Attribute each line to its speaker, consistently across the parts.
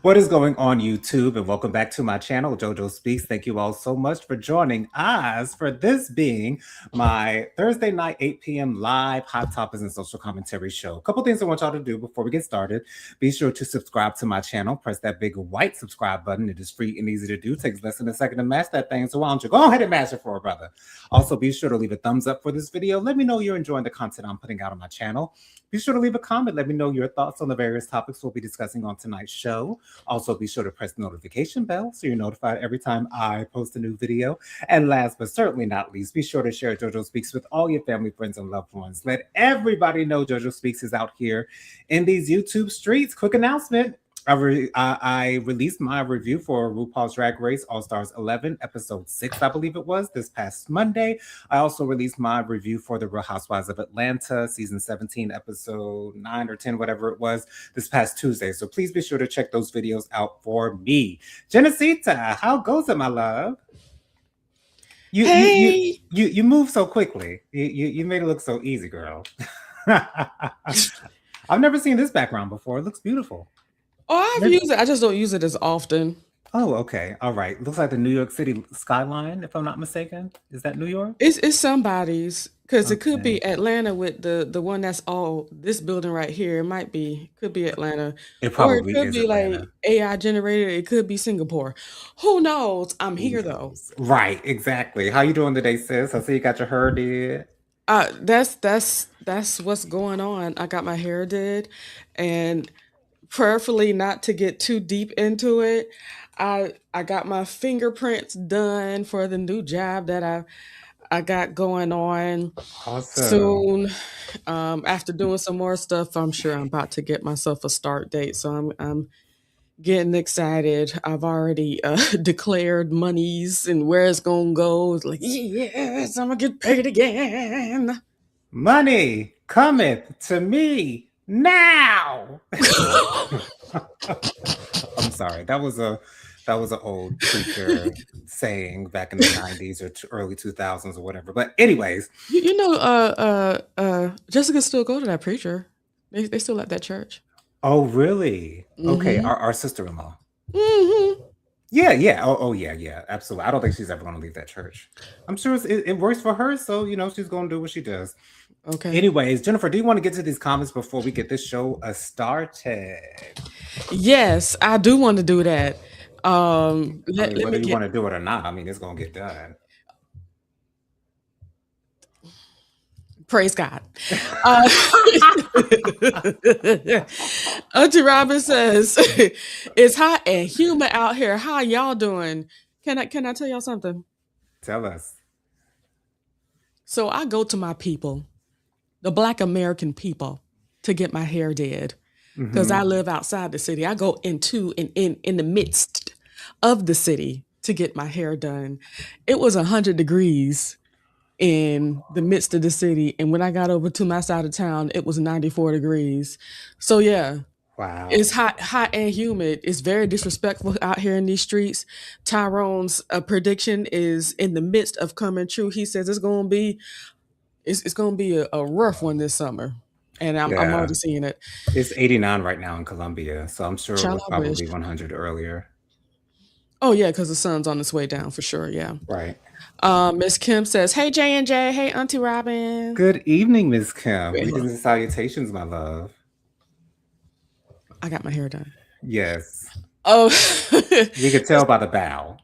Speaker 1: What is going on, YouTube? And welcome back to my channel, JoJo Speaks. Thank you all so much for joining us for this being my Thursday night, 8 p.m. live hot topics and social commentary show. A couple things I want y'all to do before we get started. Be sure to subscribe to my channel. Press that big white subscribe button. It is free and easy to do. It takes less than a second to mash that thing. So why don't you go ahead and mash it for a brother? Also, be sure to leave a thumbs up for this video. Let me know you're enjoying the content I'm putting out on my channel. Be sure to leave a comment. Let me know your thoughts on the various topics we'll be discussing on tonight's show. Also, be sure to press the notification bell so you're notified every time I post a new video. And last but certainly not least, be sure to share JoJo Speaks with all your family, friends, and loved ones. Let everybody know JoJo Speaks is out here in these YouTube streets. Quick announcement. I released my review for RuPaul's Drag Race All Stars 11, episode 6, I believe it was, this past Monday. I also released my review for The Real Housewives of Atlanta, season 17, episode 9 or 10, whatever it was, this past Tuesday. So please be sure to check those videos out for me. Genesita, how goes it, my love? You move so quickly. You made it look so easy, girl. I've never seen this background before. It looks beautiful.
Speaker 2: Oh, I've used it. I just don't use it as often.
Speaker 1: Oh, okay. All right. Looks like the New York City skyline, if I'm not mistaken. Is that New York?
Speaker 2: It's somebody's because it could
Speaker 1: Okay.
Speaker 2: be Atlanta with the one that's all this building right here. It might be could be Atlanta,
Speaker 1: It
Speaker 2: or it
Speaker 1: probably
Speaker 2: could
Speaker 1: is
Speaker 2: be like
Speaker 1: Atlanta.
Speaker 2: AI generated. It could be Singapore. Who knows? I'm
Speaker 1: Who
Speaker 2: here though.
Speaker 1: knows? Right, exactly. How you doing today, sis? I see you got your hair did.
Speaker 2: That's what's going on. I got my hair did, and prayerfully not to get too deep into it. I got my fingerprints done for the new job that I got going on
Speaker 1: Awesome.
Speaker 2: soon. After doing some more stuff, I'm sure I'm about to get myself a start date. So I'm getting excited. I've already declared monies and where it's gonna go. It's like, yes, I'm gonna get paid again.
Speaker 1: Money cometh to me now. I'm sorry. That was an old preacher saying back in the 90s or early 2000s or whatever. But anyways,
Speaker 2: You know, Jessica still go to that preacher. They still at that church.
Speaker 1: oh really? Okay,
Speaker 2: Mm-hmm.
Speaker 1: our sister-in-law.
Speaker 2: Mm-hmm.
Speaker 1: Yeah, yeah. Oh, yeah, yeah. Absolutely. I don't think she's ever going to leave that church. I'm sure it works for her, so she's going to do what she does.
Speaker 2: Okay.
Speaker 1: Anyways, Jennifer, do you want to get to these comments before we get this show started?
Speaker 2: Yes, I do want to do that.
Speaker 1: I
Speaker 2: Let,
Speaker 1: mean,
Speaker 2: let
Speaker 1: whether
Speaker 2: me
Speaker 1: you
Speaker 2: get
Speaker 1: want to do it or not, I mean, it's going to get done.
Speaker 2: praise God. Uh, Auntie Robin says, "It's hot and humid out here. How y'all doing? Can I tell y'all something?
Speaker 1: Tell us.
Speaker 2: So I go to my people, the Black American people, to get my hair did because I
Speaker 1: Hmm.
Speaker 2: live outside the city. I go into in the midst of the city to get my hair done. It was 100 degrees in the midst of the city, and when I got over to my side of town, it was 94 degrees. So yeah, it's
Speaker 1: Wow.
Speaker 2: hot and humid. It's very disrespectful out here in these streets. Tyrone's prediction is in the midst of coming true. He says it's gonna be a rough one this summer, and I'm
Speaker 1: Yeah.
Speaker 2: already seeing it.
Speaker 1: It's 89 right now in Columbia, so I'm sure it
Speaker 2: Child,
Speaker 1: was
Speaker 2: I wish.
Speaker 1: probably 100 earlier.
Speaker 2: Oh yeah, because the sun's on its way down for sure. Yeah.
Speaker 1: Right.
Speaker 2: Miss Kim says, "Hey J and J, hey Auntie Robin."
Speaker 1: Good evening, Miss Kim. Greetings and salutations, my love.
Speaker 2: I got my hair done.
Speaker 1: Yes.
Speaker 2: Oh,
Speaker 1: We could tell by the bow.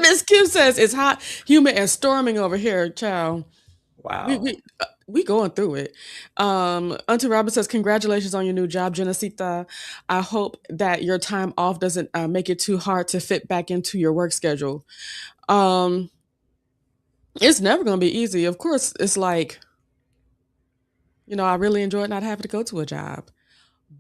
Speaker 2: Miss Kim says it's hot, humid, and storming over here, child. We
Speaker 1: Wow.
Speaker 2: we we going through it. Auntie Robin says, "Congratulations on your new job, Genesita. I hope that your time off doesn't make it too hard to fit back into your work schedule. Um, it's never gonna be easy. Of course, it's like I really enjoyed not having to go to a job,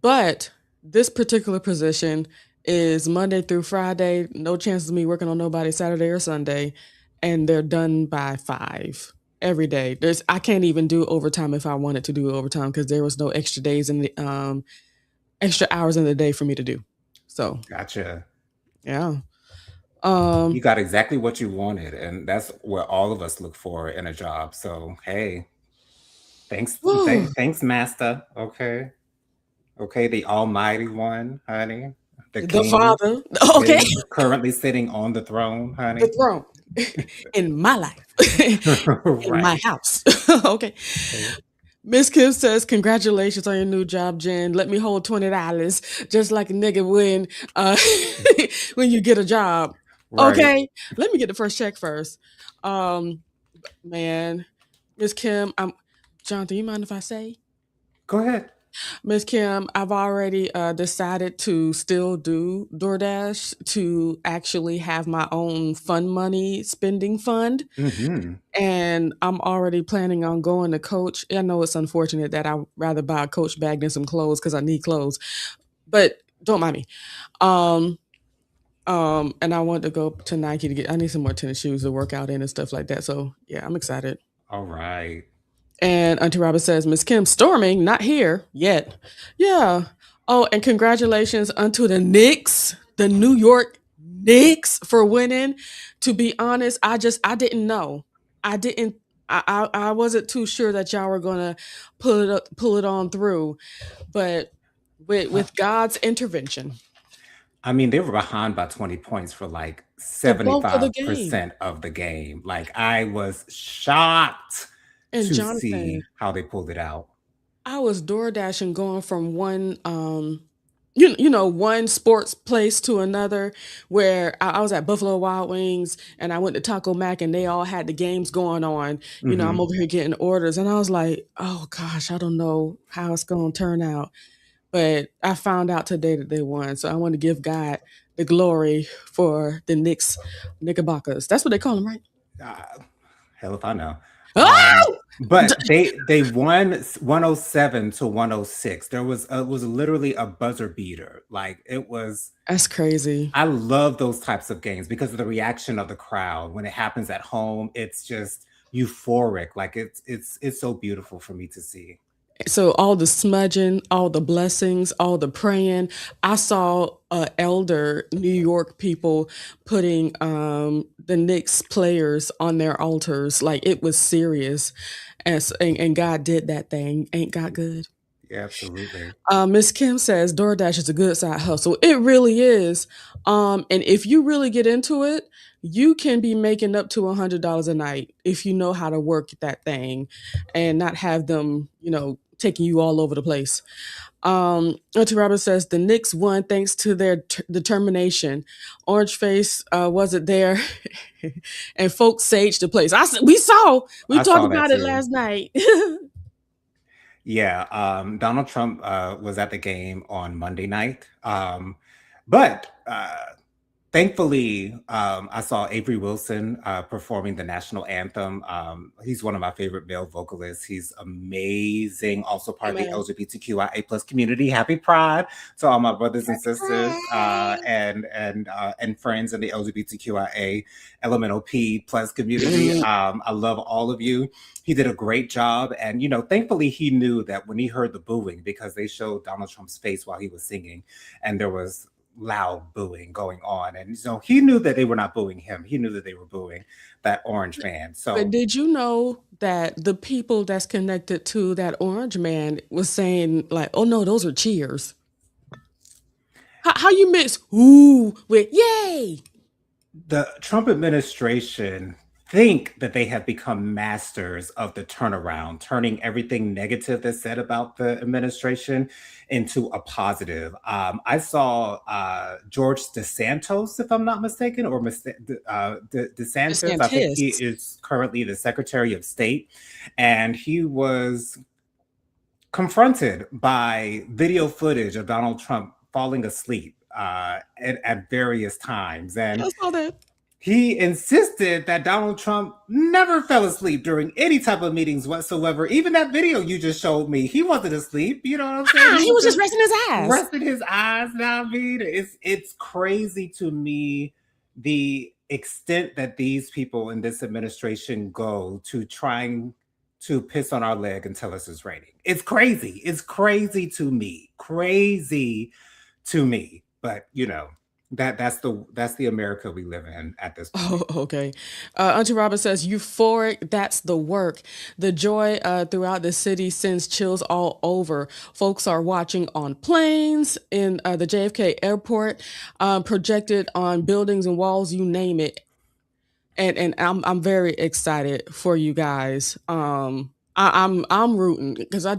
Speaker 2: but this particular position is Monday through Friday. No chances of me working on nobody Saturday or Sunday, and they're done by 5 every day. I can't even do overtime if I wanted to do overtime because there was no extra days in the extra hours in the day for me to do. So
Speaker 1: Gotcha.
Speaker 2: yeah.
Speaker 1: You
Speaker 2: Um
Speaker 1: got exactly what you wanted, and that's what all of us look for in a job. So, hey. Thanks,
Speaker 2: Whew.
Speaker 1: thanks, Master. Okay, okay, the Almighty One, honey, the
Speaker 2: The
Speaker 1: King,
Speaker 2: Father. Okay.
Speaker 1: sitting currently sitting on the throne,
Speaker 2: The
Speaker 1: honey.
Speaker 2: throne in my life, in my
Speaker 1: Right.
Speaker 2: house. Okay.
Speaker 1: Okay.
Speaker 2: Miss Kim says, "Congratulations on your new job, Jen. Let me hold $20, just like a nigga uh, when you get a job."
Speaker 1: Right.
Speaker 2: Okay, let me get the first check first. Um, man, Miss Kim, Jonathan. You mind if I say,
Speaker 1: Go ahead.
Speaker 2: Miss Kim? I've already decided to still do DoorDash to actually have my own fun money spending fund.
Speaker 1: Mm-hmm.
Speaker 2: And I'm already planning on going to Coach. I know it's unfortunate that I'd rather buy a Coach bag than some clothes because I need clothes, but don't mind me. Um, and I want to go to Nike to get. I need some more tennis shoes to work out in and stuff like that. So yeah, I'm excited.
Speaker 1: All right.
Speaker 2: And Auntie Robert says, Miss Kim storming, not here yet. Yeah. Oh, and congratulations unto the Knicks, the New York Knicks for winning. To be honest, I didn't know. I didn't I wasn't too sure that y'all were gonna pull it on through. But
Speaker 1: Uh,
Speaker 2: with God's intervention,
Speaker 1: I mean, they were behind by 20 points for like
Speaker 2: the bulk of the game.
Speaker 1: 75% of the game. Like, I was shocked
Speaker 2: And
Speaker 1: to see
Speaker 2: Jonathan,
Speaker 1: how they pulled it out.
Speaker 2: I was door dashing going from one you know one sports place to another where I was at Buffalo Wild Wings and I went to Taco Mac and they all had the games going on. You know, I'm
Speaker 1: Hmm.
Speaker 2: over here getting orders and I was like, "Oh gosh, I don't know how it's going to turn out." But I found out today that they won. So I want to give God the glory for the Knickerbockers. That's what they call them, right?
Speaker 1: Uh, Hell if I know.
Speaker 2: Oh!
Speaker 1: But they won 107 to 106. There was it was literally a buzzer beater. Like, it was.
Speaker 2: That's crazy.
Speaker 1: I love those types of games because of the reaction of the crowd when it happens at home. It's just euphoric. Like, it's so beautiful for me to see.
Speaker 2: So all the smudging, all the blessings, all the praying. I saw elder New York people putting the Knicks players on their altars. Like it was serious. And God did that thing. Ain't God good?
Speaker 1: Yeah, absolutely.
Speaker 2: Miss Kim says DoorDash is a good side hustle. It really is. And if you really get into it, you can be making up to $100 a night if you know how to work that thing and not have them, you know, taking you all over the place. Auntie Robert says the Knicks won thanks to their determination. Orange Face wasn't there, and folks saged the place. We
Speaker 1: I
Speaker 2: talked
Speaker 1: saw that
Speaker 2: about it
Speaker 1: too.
Speaker 2: last night.
Speaker 1: Yeah, Donald Trump was at the game on Monday night. But thankfully, I saw Avery Wilson performing the national anthem. He's one of my favorite male vocalists. He's amazing. Also part of the
Speaker 2: Amen.
Speaker 1: LGBTQIA plus community. Happy Pride to all my brothers and
Speaker 2: Happy
Speaker 1: sisters
Speaker 2: Pride.
Speaker 1: and friends in the LGBTQIA elemental P plus community. I love all of you. He did a great job, and thankfully, he knew that when he heard the booing, because they showed Donald Trump's face while he was singing, and there was loud booing going on. And so he knew that they were not booing him. He knew that they were booing that orange man.
Speaker 2: But
Speaker 1: So
Speaker 2: did you know that the people that's connected to that orange man was saying like, "Oh no, those are cheers." How you mix "ooh" with "yay"?
Speaker 1: the Trump administration think that they have become masters of the turnaround, turning everything negative that's said about the administration into a positive. I saw George DeSantos, if I'm not mistaken, or DeSantis. I think he
Speaker 2: DeSantis.
Speaker 1: is currently the Secretary of State, and he was confronted by video footage of Donald Trump falling asleep at various times.
Speaker 2: Yeah,
Speaker 1: And
Speaker 2: I saw that.
Speaker 1: he insisted that Donald Trump never fell asleep during any type of meetings whatsoever. Even that video you just showed me, he wasn't asleep. You know what I'm saying? He
Speaker 2: He
Speaker 1: was
Speaker 2: was just
Speaker 1: just
Speaker 2: resting his eyes.
Speaker 1: resting his eyes. Now, I mean, it's crazy to me the extent that these people in this administration go to trying to piss on our leg and tell us it's raining. It's crazy. It's crazy to me. Crazy to me. But That's the America we live in at this
Speaker 2: Oh,
Speaker 1: point.
Speaker 2: okay. Auntie Robin says, euphoric, that's the work. The joy throughout the city sends chills all over. Folks are watching on planes, in the JFK airport, projected on buildings and walls, you name it. And I'm very excited for you guys. I'm rooting because I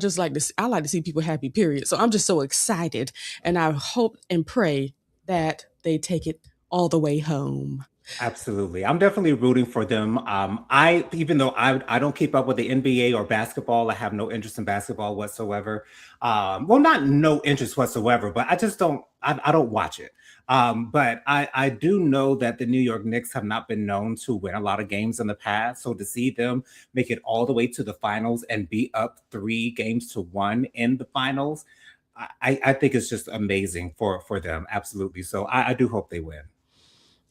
Speaker 2: like to see people happy, period. So I'm just so excited. And I hope and pray that they take it all the way home.
Speaker 1: Absolutely. I'm definitely rooting for them. I even though I don't keep up with the NBA or basketball, I have no interest in basketball whatsoever. Well, not no interest whatsoever, but I just I don't watch it. But I do know that the New York Knicks have not been known to win a lot of games in the past. So to see them make it all the way to the finals and be up 3 games to 1 in the finals, I think it's just amazing for them. Absolutely. So I do hope they win.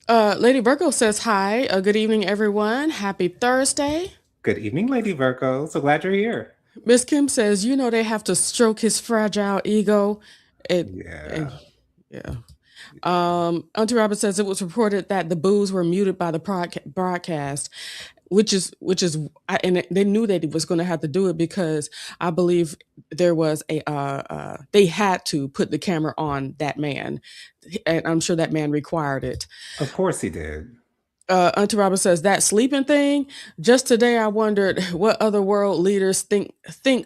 Speaker 2: Lady Virgo says hi. Good evening, everyone. Happy Thursday.
Speaker 1: Good evening, Lady Virgo. So glad you're here.
Speaker 2: Miss Kim says, you know, they have to stroke his fragile ego. It, and
Speaker 1: Yeah.
Speaker 2: yeah. Auntie Robin says it was reported that the boos were muted by the broadcast, and they knew that he was going to have to do it because I believe there was they had to put the camera on that man, and I'm sure that man required it.
Speaker 1: Of course he did.
Speaker 2: Auntie Robin says that sleeping thing. Just today, I wondered what other world leaders think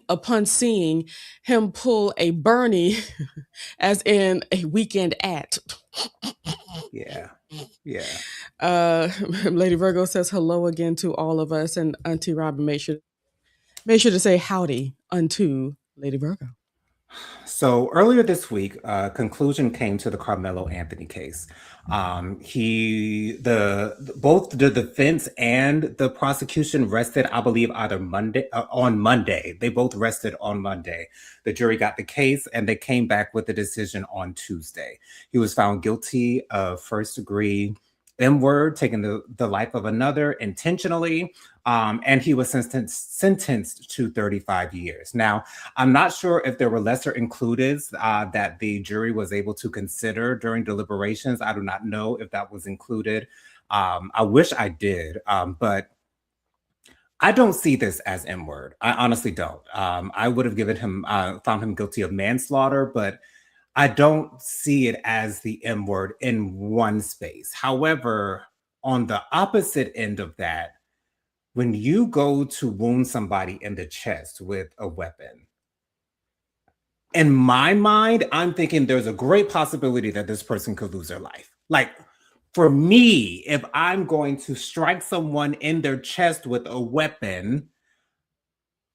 Speaker 2: upon seeing him pull a Bernie, as in a weekend at.
Speaker 1: Yeah. Yeah.
Speaker 2: Uh, Lady Virgo says hello again to all of us, and Auntie Robin make sure to say howdy unto Lady Virgo.
Speaker 1: So earlier this week, conclusion came to the Carmelo Anthony case. Both the defense and the prosecution rested, I believe, either Monday on Monday. They both rested on Monday. The jury got the case, and they came back with the decision on Tuesday. He was found guilty of first degree M word, taking the life of another intentionally, and he was sentenced to 35 years. Now, I'm not sure if there were lesser includeds that the jury was able to consider during deliberations. I do not know if that was included. I wish I did, but I don't see this as M word. I honestly don't. I would have given him found him guilty of manslaughter, but I don't see it as the M word in one space. However, on the opposite end of that, when you go to wound somebody in the chest with a weapon, in my mind, I'm thinking there's a great possibility that this person could lose their life. Like, for me, if I'm going to strike someone in their chest with a weapon,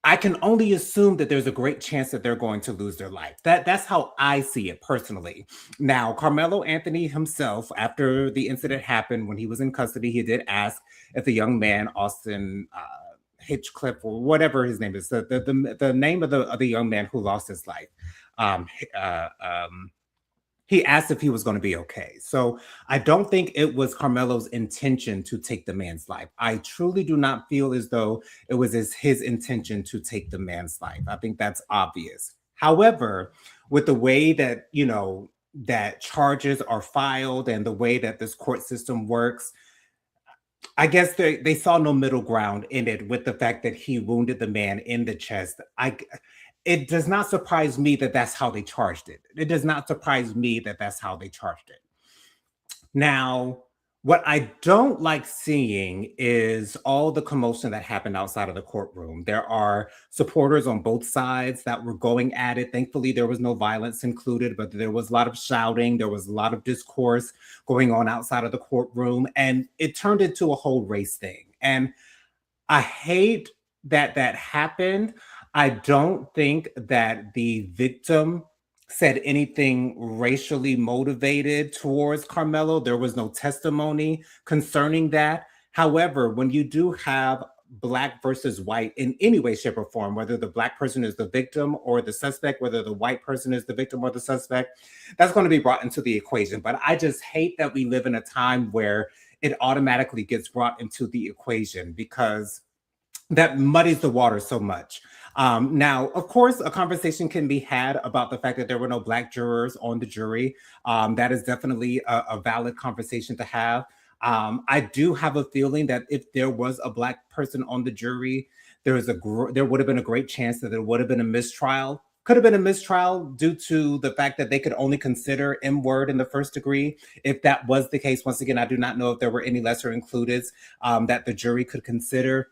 Speaker 1: I can only assume that there's a great chance that they're going to lose their life. That's how I see it personally. Now, Carmelo Anthony himself, after the incident happened, when he was in custody, he did ask if the young man, Austin Hitchcliffe, or whatever his name is, the name of the young man who lost his life. Um, uh, um, he asked if he was going to be okay. So I don't think it was Carmelo's intention to take the man's life. I truly do not feel as though it was his intention to take the man's life. I think that's obvious. However, with the way that, that charges are filed and the way that this court system works, I guess they saw no middle ground in it with the fact that he wounded the man in the chest. It does not surprise me that that's how they charged it. It does not surprise me that that's how they charged it. Now, what I don't like seeing is all the commotion that happened outside of the courtroom. There are supporters on both sides that were going at it. Thankfully, there was no violence included, but there was a lot of shouting. There was a lot of discourse going on outside of the courtroom, and it turned into a whole race thing. And I hate that that happened. I don't think that the victim said anything racially motivated towards Carmelo. There was no testimony concerning that. However, when you do have black versus white in any way, shape, or form, whether the black person is the victim or the suspect, whether the white person is the victim or the suspect, that's going to be brought into the equation. But I just hate that we live in a time where it automatically gets brought into the equation because that muddies the water so much. Now, of course, a conversation can be had about the fact that there were no black jurors on the jury. That is definitely a valid conversation to have. I do have a feeling that if there was a black person on the jury, there would have been a great chance that there would have been a mistrial. Could have been a mistrial due to the fact that they could only consider M word in the first degree. If that was the case, once again, I do not know if there were any lesser includeds that the jury could consider.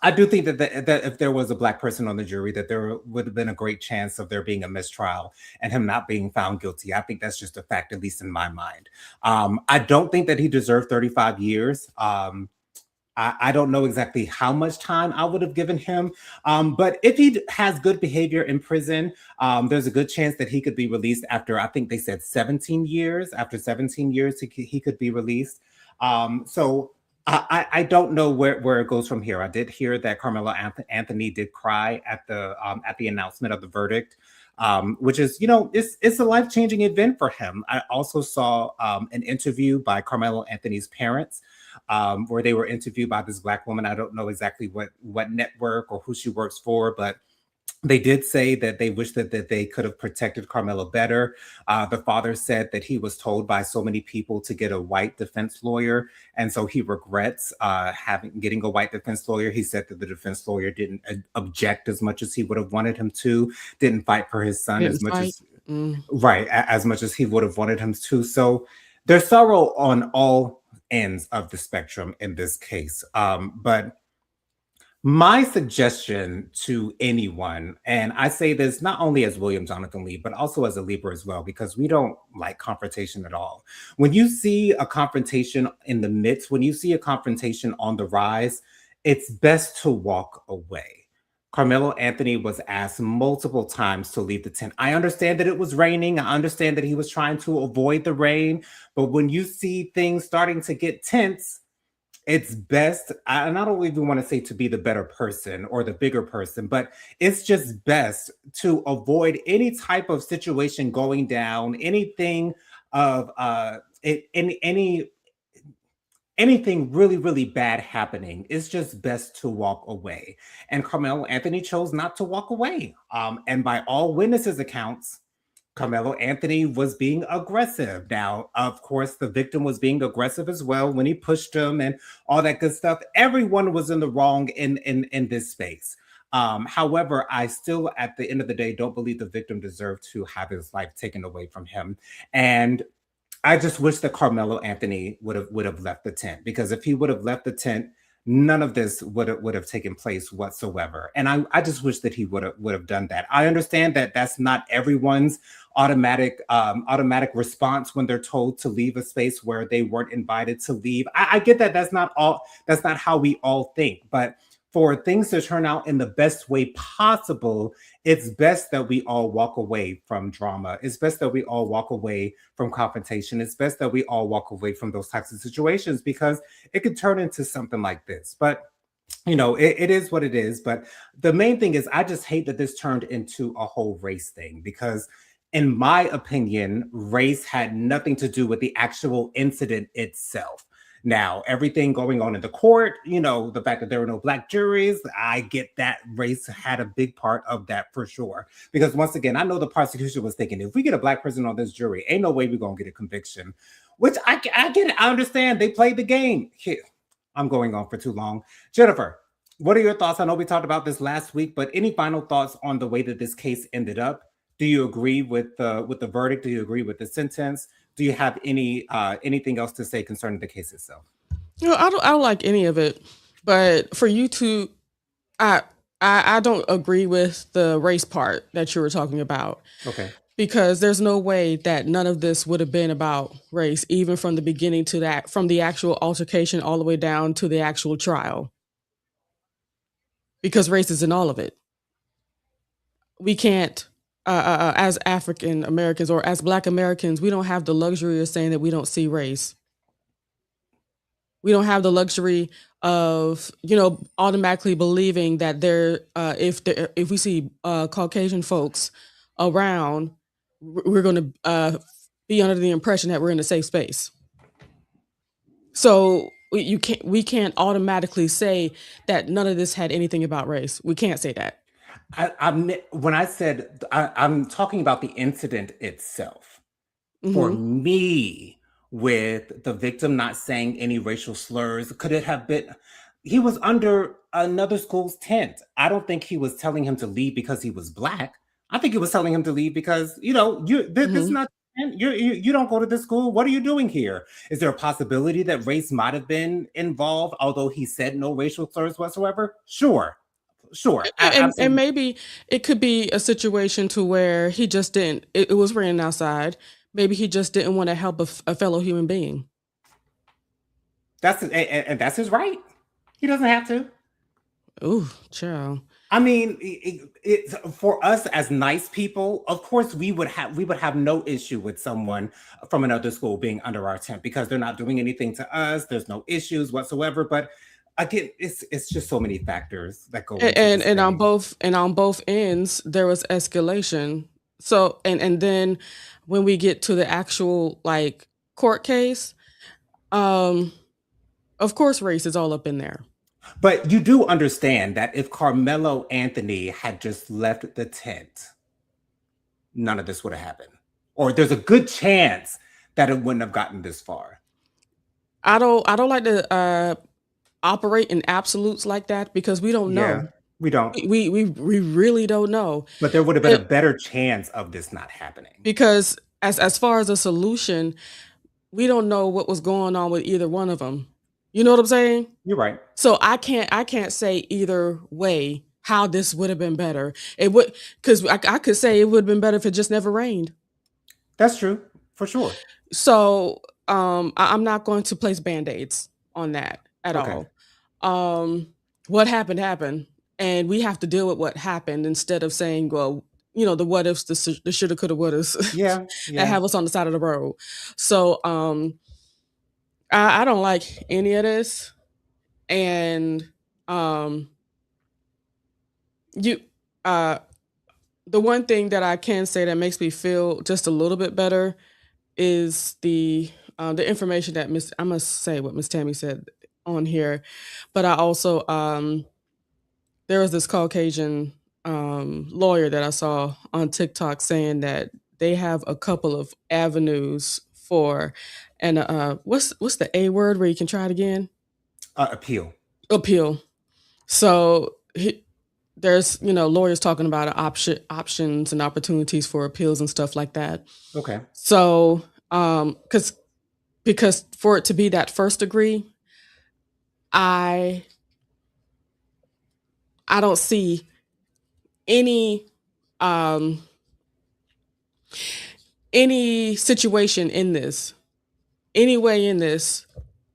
Speaker 1: I do think that if there was a black person on the jury, that there would have been a great chance of there being a mistrial and him not being found guilty. I think that's just a fact, at least in my mind. I don't think that he deserved 35 years. I don't know exactly how much time I would have given him. But if he has good behavior in prison, there's a good chance that he could be released after, I think they said 17 years. After 17 years, he could be released. So I don't know where it goes from here. I did hear that Carmelo Anthony did cry at the announcement of the verdict. Which is, it's a life changing event for him. I also saw an interview by Carmelo Anthony's parents, where they were interviewed by this black woman. I don't know exactly what network or who she works for, but they did say that they wish that they could have protected Carmelo better. The father said that he was told by so many people to get a white defense lawyer, and so he regrets getting a white defense lawyer. He said that the defense lawyer didn't object as much as he would have wanted him to, didn't fight for his son
Speaker 2: Didn't
Speaker 1: as much
Speaker 2: fight.
Speaker 1: as right as much as he would have wanted him to. So there's sorrow on all ends of the spectrum in this case. But my suggestion to anyone, and I say this not only as William Jonathan Lee, but also as a Libra as well, because we don't like confrontation at all. When you see a confrontation in the midst, when you see a confrontation on the rise, it's best to walk away. Carmelo Anthony was asked multiple times to leave the tent. I understand that it was raining. I understand that he was trying to avoid the rain. But when you see things starting to get tense, it's best, and I don't even want to say to be the better person or the bigger person, but it's just best to avoid any type of situation going down, anything of anything really, really bad happening. It's just best to walk away. And Carmelo Anthony chose not to walk away. And by all witnesses' accounts, Carmelo Anthony was being aggressive. Now, of course, the victim was being aggressive as well when he pushed him and all that good stuff. Everyone was in the wrong in this space. However, I still, at the end of the day, don't believe the victim deserved to have his life taken away from him. And I just wish that Carmelo Anthony would have left the tent, because if he would have left the tent, none of this would have taken place whatsoever. And I just wish that he would have done that. I understand that that's not everyone's automatic response when they're told to leave a space where they weren't invited to leave. I get that that's not how we all think, but for things to turn out in the best way possible, it's best that we all walk away from drama. It's best that we all walk away from confrontation. It's best that we all walk away from those types of situations, because it could turn into something like this. But it is what it is. But the main thing is, I just hate that this turned into a whole race thing, because in my opinion, race had nothing to do with the actual incident itself. Now, everything going on in the court, the fact that there were no black juries, I get that race had a big part of that for sure. Because once again, I know the prosecution was thinking, if we get a black person on this jury, ain't no way we're going to get a conviction, which I get it. I understand. They played the game. Here, I'm going on for too long. Jennifer, what are your thoughts? I know we talked about this last week, but any final thoughts on the way that this case ended up? Do you agree with the verdict? Do you agree with the sentence? Do you have anything else to say concerning the case itself?
Speaker 2: I don't like any of it. But for you to, I, I don't agree with the race part that you were talking about,
Speaker 1: Okay.
Speaker 2: because there's no way that none of this would have been about race, even from the beginning to that, from the actual altercation all the way down to the actual trial, because race is in all of it. We can't, as African Americans or as Black Americans, we don't have the luxury of saying that we don't see race. We don't have the luxury of automatically believing that if we see Caucasian folks around, we're going to be under the impression that we're in a safe space. So we can't automatically say that none of this had anything about race. We can't say that.
Speaker 1: When I said I'm talking about the incident itself. For
Speaker 2: Mhm.
Speaker 1: me, with the victim not saying any racial slurs, could it have been? He was under another school's tent. I don't think he was telling him to leave because he was black. I think he was telling him to leave because this is
Speaker 2: Mhm.
Speaker 1: not. You don't go to this school. What are you doing here? Is there a possibility that race might have been involved, although he said no racial slurs whatsoever? Sure, sure,
Speaker 2: And
Speaker 1: absolutely.
Speaker 2: maybe it could be a situation to where he just didn't it was raining outside. Maybe he just didn't wanna help a fellow human being.
Speaker 1: And that's his right. He doesn't have to.
Speaker 2: Ooh, child.
Speaker 1: I mean, for us as nice people, of course, we would have no issue with someone from another school being under our tent because they're not doing anything to us. There's no issues whatsoever. But again, it's just so many factors that go into this
Speaker 2: And
Speaker 1: thing.
Speaker 2: on both ends, there was escalation. So and then when we get to the actual, like, court case, um, of course, race is all up in there.
Speaker 1: But you do understand that if Carmelo Anthony had just left the tent, none of this would have happened, or there's a good chance that it wouldn't have gotten this far.
Speaker 2: I don't like to, operate in absolutes like that because we don't
Speaker 1: Yeah,
Speaker 2: know.
Speaker 1: we don't.
Speaker 2: We really don't know.
Speaker 1: But there would have been a
Speaker 2: It
Speaker 1: better chance of this not happening.
Speaker 2: because as far as a solution, we don't know what was going on with either one of them. You know what I'm saying?
Speaker 1: You're right.
Speaker 2: So I can't say either way how this would have been better. It would because I could say it would have been better if it just never rained.
Speaker 1: That's true, for sure.
Speaker 2: So I'm not going to place band-aids on that at
Speaker 1: Okay.
Speaker 2: all. Um, what happened happened, and we have to deal with what happened instead of saying, well, the what ifs, the shoulda, coulda, wouldas,
Speaker 1: Yeah,
Speaker 2: that
Speaker 1: yeah.
Speaker 2: have us on the side of the road. So I don't like any of this, and um, you uh the one thing that I can say that makes me feel just a little bit better is the information that Miss I must say what Miss Tammy said on here, but I also there was this Caucasian lawyer that I saw on TikTok saying that they have a couple of avenues for and what's the A word where you can try it again?
Speaker 1: Appeal.
Speaker 2: Appeal. So there's lawyers talking about options and opportunities for appeals and stuff like that.
Speaker 1: Okay.
Speaker 2: So because for it to be that first degree, I I don't see any um any situation in this, any way in this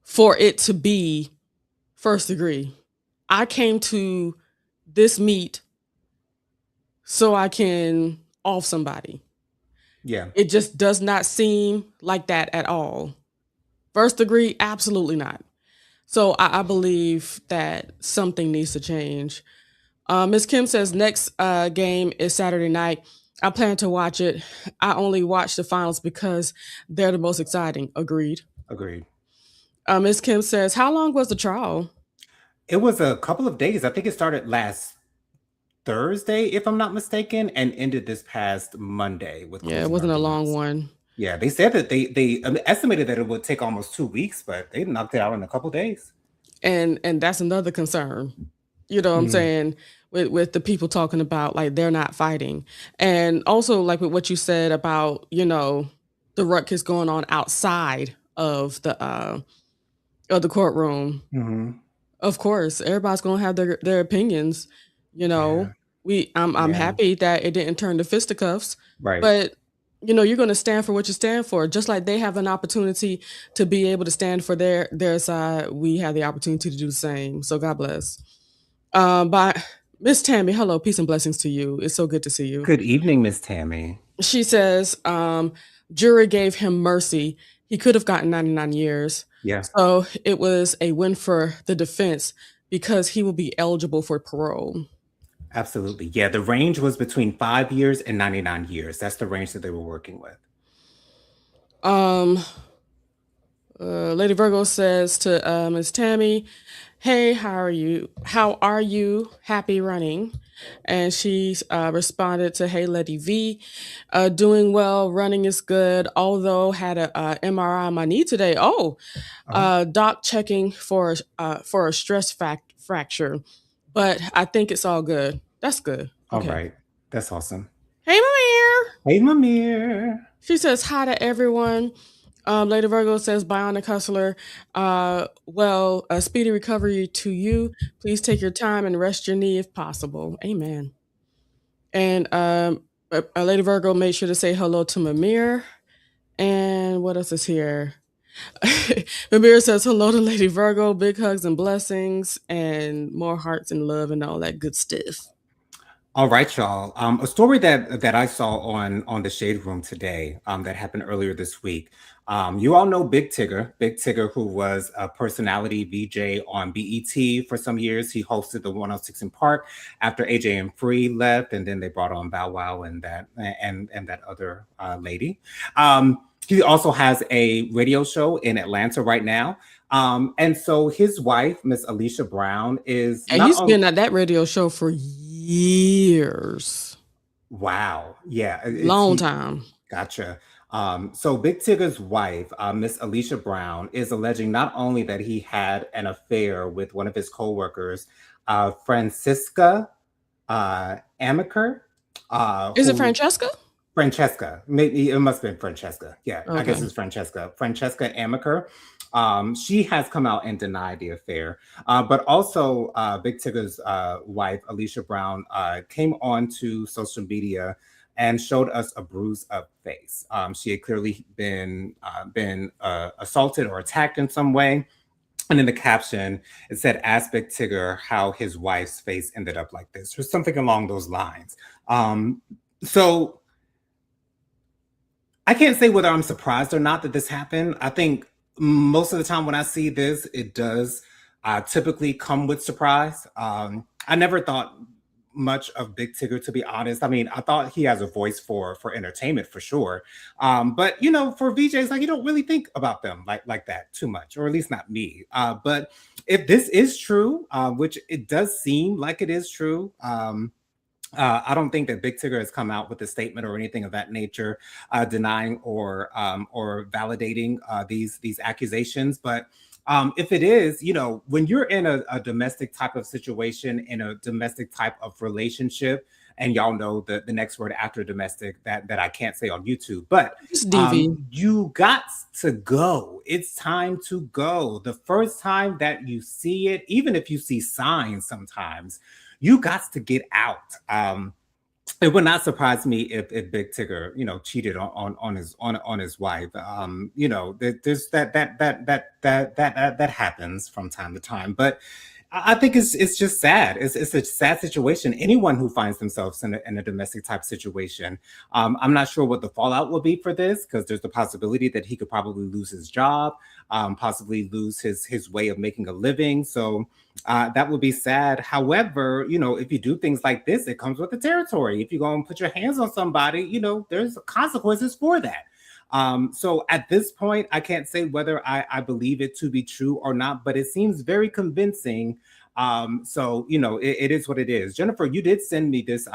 Speaker 2: for it to be first degree. I came to this meet so I can off somebody.
Speaker 1: Yeah.
Speaker 2: It just does not seem like that at all. First degree, absolutely not. So I believe that something needs to change. Miss Kim says next game is Saturday night. I plan to watch it. I only watch the finals because they're the most exciting. Agreed.
Speaker 1: Agreed.
Speaker 2: Miss Kim says, how long was the trial?
Speaker 1: It was a couple of days. I think it started last Thursday, if I'm not mistaken, and ended this past Monday with
Speaker 2: Yeah, it
Speaker 1: closing
Speaker 2: wasn't a long
Speaker 1: arguments.
Speaker 2: one.
Speaker 1: Yeah, they said that they estimated that it would take almost 2 weeks, but they knocked it out in a couple days.
Speaker 2: And that's another concern. You know what I'm
Speaker 1: Mhm.
Speaker 2: saying? With the people talking about like they're not fighting. And also like with what you said about, the ruckus going on outside of the courtroom.
Speaker 1: Mhm.
Speaker 2: Of course, everybody's gonna have their opinions, you know.
Speaker 1: Yeah.
Speaker 2: I'm
Speaker 1: Yeah.
Speaker 2: happy that it didn't turn to fisticuffs,
Speaker 1: Right.
Speaker 2: but you're gonna stand for what you stand for. Just like they have an opportunity to be able to stand for their side, we have the opportunity to do the same. So God bless. But Miss Tammy, hello, peace and blessings to you. It's so good to see you.
Speaker 1: Good evening, Miss Tammy.
Speaker 2: She says, jury gave him mercy. He could have gotten 99 years.
Speaker 1: Yeah.
Speaker 2: So it was a win for the defense because he will be eligible for parole.
Speaker 1: Absolutely. Yeah, the range was between 5 years and 99 years. That's the range that they were working with.
Speaker 2: Um, Lady Virgo says to Miss Tammy, "Hey, how are you? How are you? Happy running." And she responded to, "Hey, Lady V, doing well. Running is good. Although had a MRI on my knee today. Oh,
Speaker 1: Oh,
Speaker 2: doc checking for a stress fracture, but I think it's all good. That's good.
Speaker 1: all
Speaker 2: Okay.
Speaker 1: right. That's awesome.
Speaker 2: Hey, Mamir.
Speaker 1: Hey, Mamir.
Speaker 2: She says hi to everyone. Lady Virgo says, Bionic Hustler, well, a speedy recovery to you. Please take your time and rest your knee if possible. Amen. And Lady Virgo made sure to say hello to Mamir. And what else is here? Mamir says hello to Lady Virgo, big hugs and blessings, and more hearts and love and all that good stuff.
Speaker 1: All right, y'all. A story that I saw on the Shade Room today, that happened earlier this week. You all know Big Tigger, who was a personality VJ on BET for some years. He hosted the 106 in Park after AJ and Free left, and then they brought on Bow Wow and that other lady. He also has a radio show in Atlanta right now. And so his wife, Miss Alicia Brown, is
Speaker 2: And
Speaker 1: not
Speaker 2: he's
Speaker 1: on.
Speaker 2: been at that radio show for years.
Speaker 1: Wow. Yeah, it's
Speaker 2: Long
Speaker 1: he.
Speaker 2: time.
Speaker 1: Gotcha. So Big Tigger's wife, Miss Alicia Brown, is alleging not only that he had an affair with one of his coworkers, Francisca Amaker,
Speaker 2: Is it
Speaker 1: who
Speaker 2: Francesca?
Speaker 1: Francesca. Maybe it must have been Francesca. Yeah, I guess
Speaker 2: Okay.
Speaker 1: it's Francesca. Francesca Amaker. She has come out and denied the affair. But also, Big Tigger's wife, Alicia Brown, came on to social media and showed us a bruised up face. She had clearly been assaulted or attacked in some way. And in the caption, it said, "Ask Big Tigger how his wife's face ended up like this," or something along those lines. So I can't say whether I'm surprised or not that this happened. I think most of the time when I see this, it does typically come with surprise. I never thought much of Big Tigger, to be honest. I mean, I thought he has a voice for entertainment for sure, but for VJs, like you don't really think about them like that too much, or at least not me. But if this is true, which it does seem like it is true. I don't think that Big Tigger has come out with a statement or anything of that nature, denying or validating these accusations. But if it is, when you're in a domestic type of situation, in a domestic type of relationship, and y'all know the next word after domestic that I can't say on YouTube, but
Speaker 2: Just DV.
Speaker 1: you got to go. It's time to go. The first time that you see it, even if you see signs, sometimes you got to get out. It would not surprise me if Big Tigger, cheated on his wife. There's that happens from time to time, but I think it's just sad. It's a sad situation. Anyone who finds themselves in a domestic type situation, I'm not sure what the fallout will be for this, because there's the possibility that he could probably lose his job, possibly lose his way of making a living. So that would be sad. However, if you do things like this, it comes with the territory. If you go and put your hands on somebody, there's consequences for that. So at this point, I can't say whether I believe it to be true or not, but it seems very convincing. So it is what it is. Jennifer, you did send me this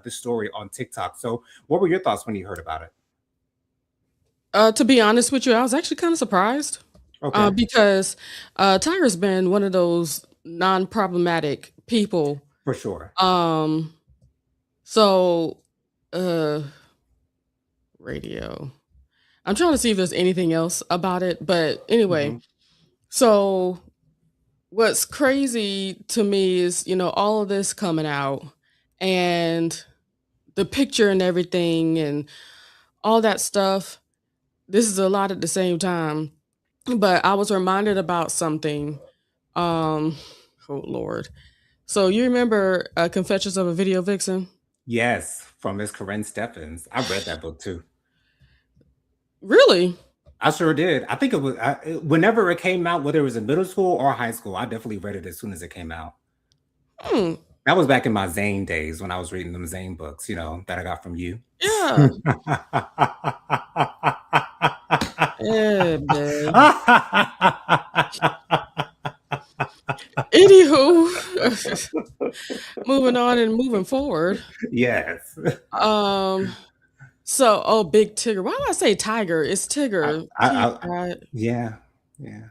Speaker 1: story on TikTok. So what were your thoughts when you heard about it?
Speaker 2: To be honest with you, I was actually kind of surprised
Speaker 1: Okay,
Speaker 2: because Tyra's been one of those non-problematic people.
Speaker 1: for sure.
Speaker 2: Um, so uh, radio. I'm trying to see if there's anything else about it, but anyway.
Speaker 1: Hmm.
Speaker 2: So what's crazy to me is all of this coming out and the picture and everything and all that stuff. This is a lot at the same time, but I was reminded about something. Um, oh Lord. So you remember Confessions of a Video Vixen?
Speaker 1: Yes, from Miss Corinne Steffens. I read that book too.
Speaker 2: Really?
Speaker 1: I sure did. I think whenever it came out, whether it was in middle school or high school, I definitely read it as soon as it came out.
Speaker 2: Hmm.
Speaker 1: That was back in my Zane days when I was reading them Zane books, that I got from you.
Speaker 2: Yeah. Yeah, man. Anywho, moving on and moving forward.
Speaker 1: Yes.
Speaker 2: Um. So, oh, big Tigger. Why do I say Tiger? It's
Speaker 1: I,
Speaker 2: Tigger.
Speaker 1: I,
Speaker 2: T.
Speaker 1: I yeah, yeah,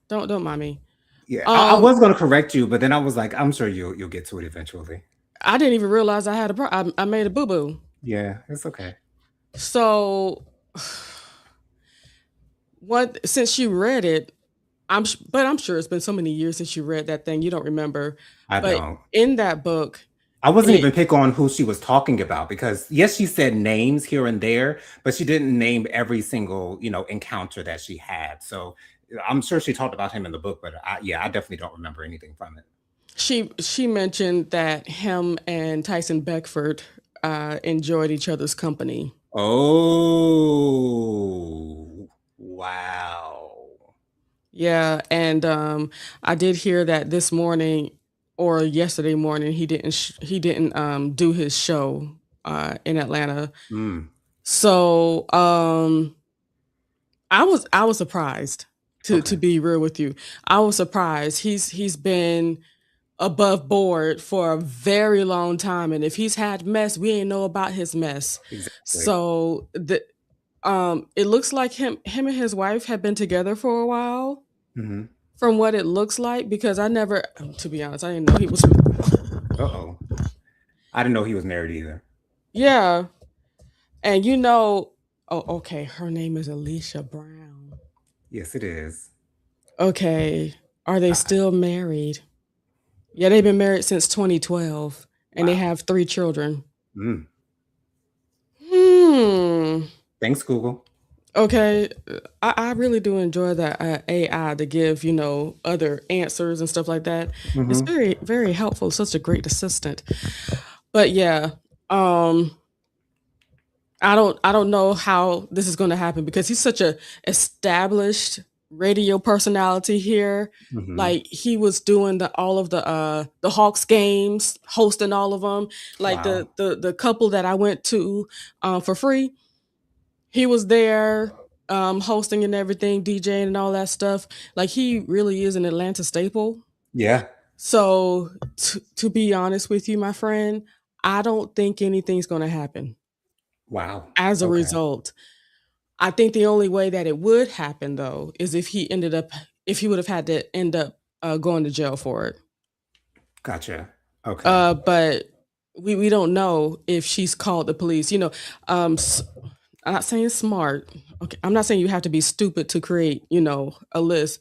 Speaker 2: Don't mind me.
Speaker 1: yeah. I
Speaker 2: Um.
Speaker 1: was gonna correct you, but then I was like, I'm sure you'll get to it eventually.
Speaker 2: I didn't even realize I had I made a boo boo.
Speaker 1: Yeah, it's okay.
Speaker 2: So, what? Since you read it, but I'm sure it's been so many years since you read that thing. You don't remember.
Speaker 1: I
Speaker 2: But
Speaker 1: don't.
Speaker 2: in that book,
Speaker 1: I wasn't
Speaker 2: it
Speaker 1: even pick on who she was talking about because yes, she said names here and there, but she didn't name every single, encounter that she had. So I'm sure she talked about him in the book, but yeah, I definitely don't remember anything from it.
Speaker 2: she mentioned that him and Tyson Beckford enjoyed each other's company.
Speaker 1: Oh, wow.
Speaker 2: Yeah, and I did hear that this morning or yesterday morning he didn't do his show in Atlanta.
Speaker 1: Mm,
Speaker 2: So I was surprised to
Speaker 1: okay,
Speaker 2: be real with you. I was surprised. He's been above board for a very long time, and if he's had mess, we ain't know about his mess.
Speaker 1: exactly.
Speaker 2: So it looks like him and his wife have been together for a while
Speaker 1: Hmm.
Speaker 2: from what it looks like, because I never, to be honest, I didn't know he was.
Speaker 1: Uh-oh. I didn't know he was married either.
Speaker 2: Yeah, and oh, okay, her name is Alicia Brown.
Speaker 1: Yes, it is.
Speaker 2: Okay, are they
Speaker 1: I,
Speaker 2: still married? Yeah, they've been married since 2012, and they
Speaker 1: wow.
Speaker 2: have 3 children.
Speaker 1: Mm.
Speaker 2: Hmm.
Speaker 1: Thanks, Google.
Speaker 2: Okay, I really do enjoy that AI to give other answers and stuff like that. It's
Speaker 1: Hmm.
Speaker 2: very very helpful. Such a great assistant. But yeah, um, I don't know how this is going to happen because he's such a established radio personality here.
Speaker 1: Hmm.
Speaker 2: Like he was doing all of the Hawks games, hosting all of them. Like
Speaker 1: Wow.
Speaker 2: the couple that I went to for free, he was there hosting and everything, DJing and all that stuff. Like he really is an Atlanta staple.
Speaker 1: Yeah.
Speaker 2: So to be honest with you, my friend, I don't think anything's going to happen
Speaker 1: Wow.
Speaker 2: as a
Speaker 1: Okay.
Speaker 2: result. I think the only way that it would happen though is if he would have had to end up going to jail for it.
Speaker 1: Gotcha. Okay.
Speaker 2: But we don't know if she's called the police. Um, I'm not saying smart. Okay, I'm not saying you have to be stupid to create, a list.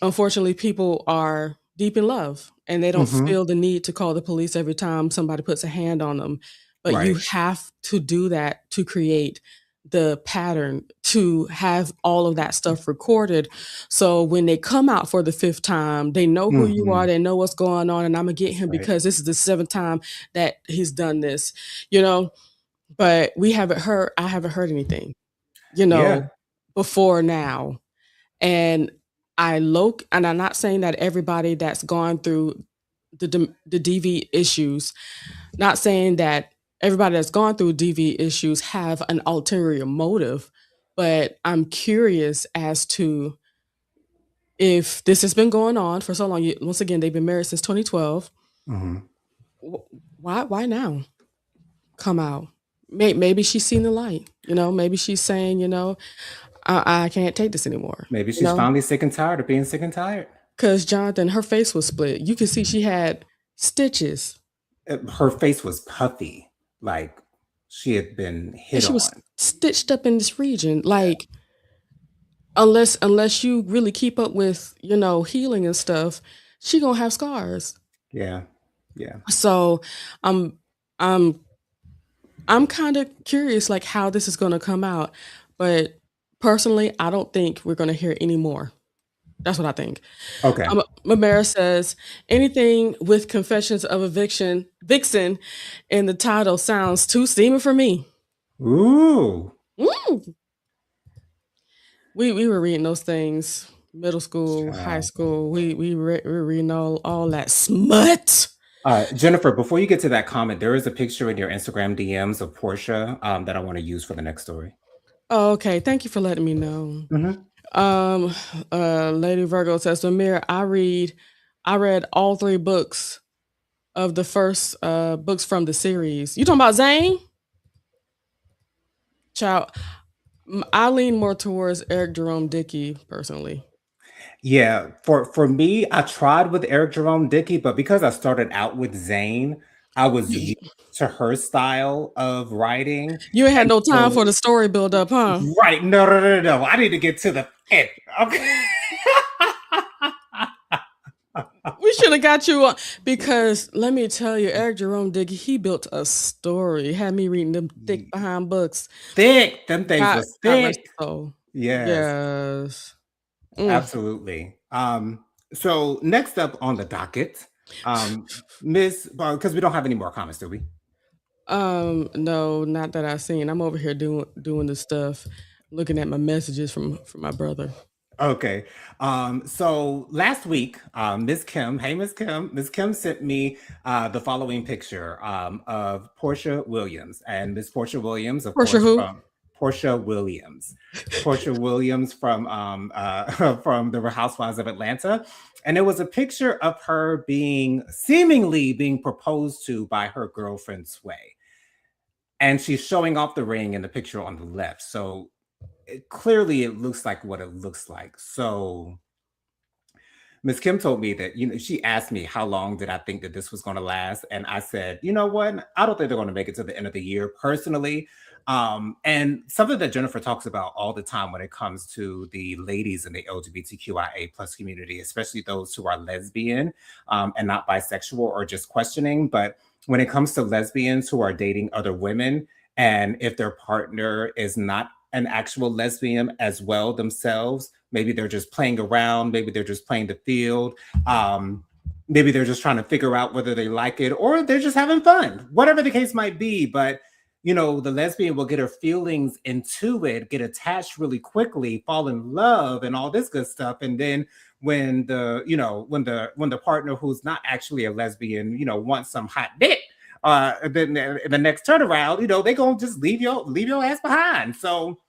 Speaker 2: Unfortunately, people are deep in love and they don't
Speaker 1: Hmm.
Speaker 2: feel the need to call the police every time somebody puts a hand on them. But you
Speaker 1: Right.
Speaker 2: have to do that to create the pattern, to have all of that stuff recorded. So when they come out for the fifth time, they know who you are,
Speaker 1: Hmm.
Speaker 2: they know what's going on, and I'm gonna get him
Speaker 1: Right.
Speaker 2: because this is the seventh time that he's done this, you know. But I haven't heard anything, you know,
Speaker 1: Yeah.
Speaker 2: before now. And and I'm not saying that everybody that's gone through the DV issues, not saying that everybody that's gone through DV issues have an ulterior motive, but I'm curious as to if this has been going on for so long. Once again, they've been married since 2012.
Speaker 1: Hmm.
Speaker 2: Why now come out? Maybe she's seen the light. Maybe she's saying, I can't take this anymore.
Speaker 1: Maybe
Speaker 2: You
Speaker 1: she's
Speaker 2: know,
Speaker 1: finally sick and tired of being sick and tired.
Speaker 2: because Jonathan, her face was split. You could see she had stitches,
Speaker 1: Her face was puffy, like she had been
Speaker 2: and
Speaker 1: hit
Speaker 2: she was
Speaker 1: on.
Speaker 2: stitched up in this region. Like unless you really keep up with healing and stuff, she gonna have scars.
Speaker 1: Yeah. Yeah.
Speaker 2: So I'm I'm I'm kind of curious like how this is gonna come out, but personally, I don't think we're gonna hear any more. That's what I think.
Speaker 1: Okay.
Speaker 2: Mamera says anything with confessions of eviction vixen in the title sounds too steamy for me.
Speaker 1: Ooh.
Speaker 2: Mm. We were reading those things middle school, high
Speaker 1: Child.
Speaker 2: school. We were reading all that smut.
Speaker 1: Jennifer, before you get to that comment, there is a picture in your Instagram DMs of Portia that I want to use for the next story.
Speaker 2: Oh, okay. Thank you for letting me know.
Speaker 1: Hmm.
Speaker 2: Um, Lady Virgo says, Amir, I read all three books of the first books from the series. You talking about Zane? Child, I lean more towards Eric Jerome Dickey personally.
Speaker 1: Yeah, for me, I tried with Eric Jerome Dickey, but because I started out with Zane, I was
Speaker 2: You,
Speaker 1: used to her style of writing.
Speaker 2: you ain't had
Speaker 1: And
Speaker 2: no time for
Speaker 1: so,
Speaker 2: the story build up, huh?
Speaker 1: right, no, no, no, no, no. I need to get to the end. Okay.
Speaker 2: We should have got you because let me tell you, Eric Jerome Dickey, he built a story. Had me reading them thick behind books.
Speaker 1: Thick. Them things was
Speaker 2: God rest
Speaker 1: thick.
Speaker 2: his soul.
Speaker 1: Yes,
Speaker 2: Yes. Mm.
Speaker 1: absolutely. So next up on the docket, Miss, because we don't have any more comments, do we?
Speaker 2: No, not that I've seen. I'm over here doing the stuff, looking at my messages from my brother.
Speaker 1: Okay. So last week, Miss Kim, hey Miss Kim sent me the following picture of Portia Williams. And Miss Portia Williams, of
Speaker 2: Portia
Speaker 1: course,
Speaker 2: who?
Speaker 1: from Portia Williams. Portia Williams from from the Real Housewives of Atlanta. And it was a picture of her being seemingly being proposed to by her girlfriend Sway. And she's showing off the ring in the picture on the left. So clearly it looks like what it looks like. So Miss Kim told me that, she asked me how long did I think that this was going to last. And I said, you know what? I don't think they're going to make it to the end of the year personally. And something that Jennifer talks about all the time when it comes to the ladies in the LGBTQIA plus community, especially those who are lesbian and not bisexual or just questioning. But when it comes to lesbians who are dating other women, and if their partner is not an actual lesbian as well themselves, maybe they're just playing around, maybe they're just playing the field, um, maybe they're just trying to figure out whether they like it or they're just having fun, whatever the case might be. But the lesbian will get her feelings into it, get attached really quickly, fall in love, and all this good stuff. And then when the partner who's not actually a lesbian, wants some hot dick, then the next turnaround, they gonna just leave your ass behind. So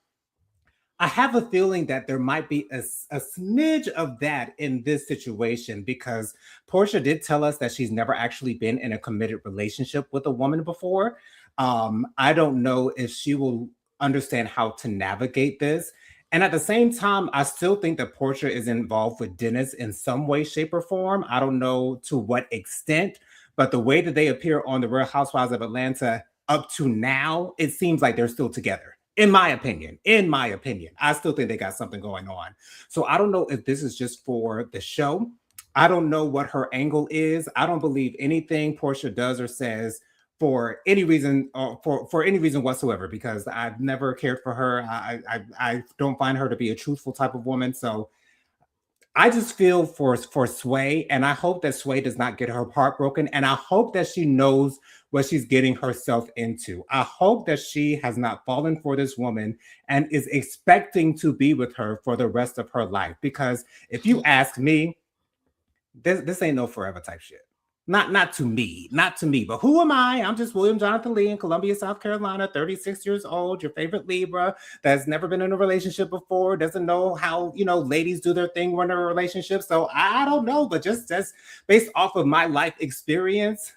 Speaker 1: I have a feeling that there might be a smidge of that in this situation because Portia did tell us that she's never actually been in a committed relationship with a woman before. I don't know if she will understand how to navigate this. And at the same time, I still think that Portia is involved with Dennis in some way, shape, or form. I don't know to what extent, but the way that they appear on the Real Housewives of Atlanta up to now, it seems like they're still together. In my opinion, I still think they got something going on. So I don't know if this is just for the show. I don't know what her angle is. I don't believe anything Portia does or says for any reason for any reason whatsoever because I've never cared for her. I don't find her to be a truthful type of woman. So I just feel for Sway, and I hope that Sway does not get her heart broken, and I hope that she knows what she's getting herself into. I hope that she has not fallen for this woman and is expecting to be with her for the rest of her life. Because if you ask me, this ain't no forever type shit. Not to me. But who am I? I'm just William Jonathan Lee in Columbia, South Carolina, 36 years old, your favorite Libra that's never been in a relationship before, doesn't know how ladies do their thing when they're in a relationship. So I don't know, but just based off of my life experience,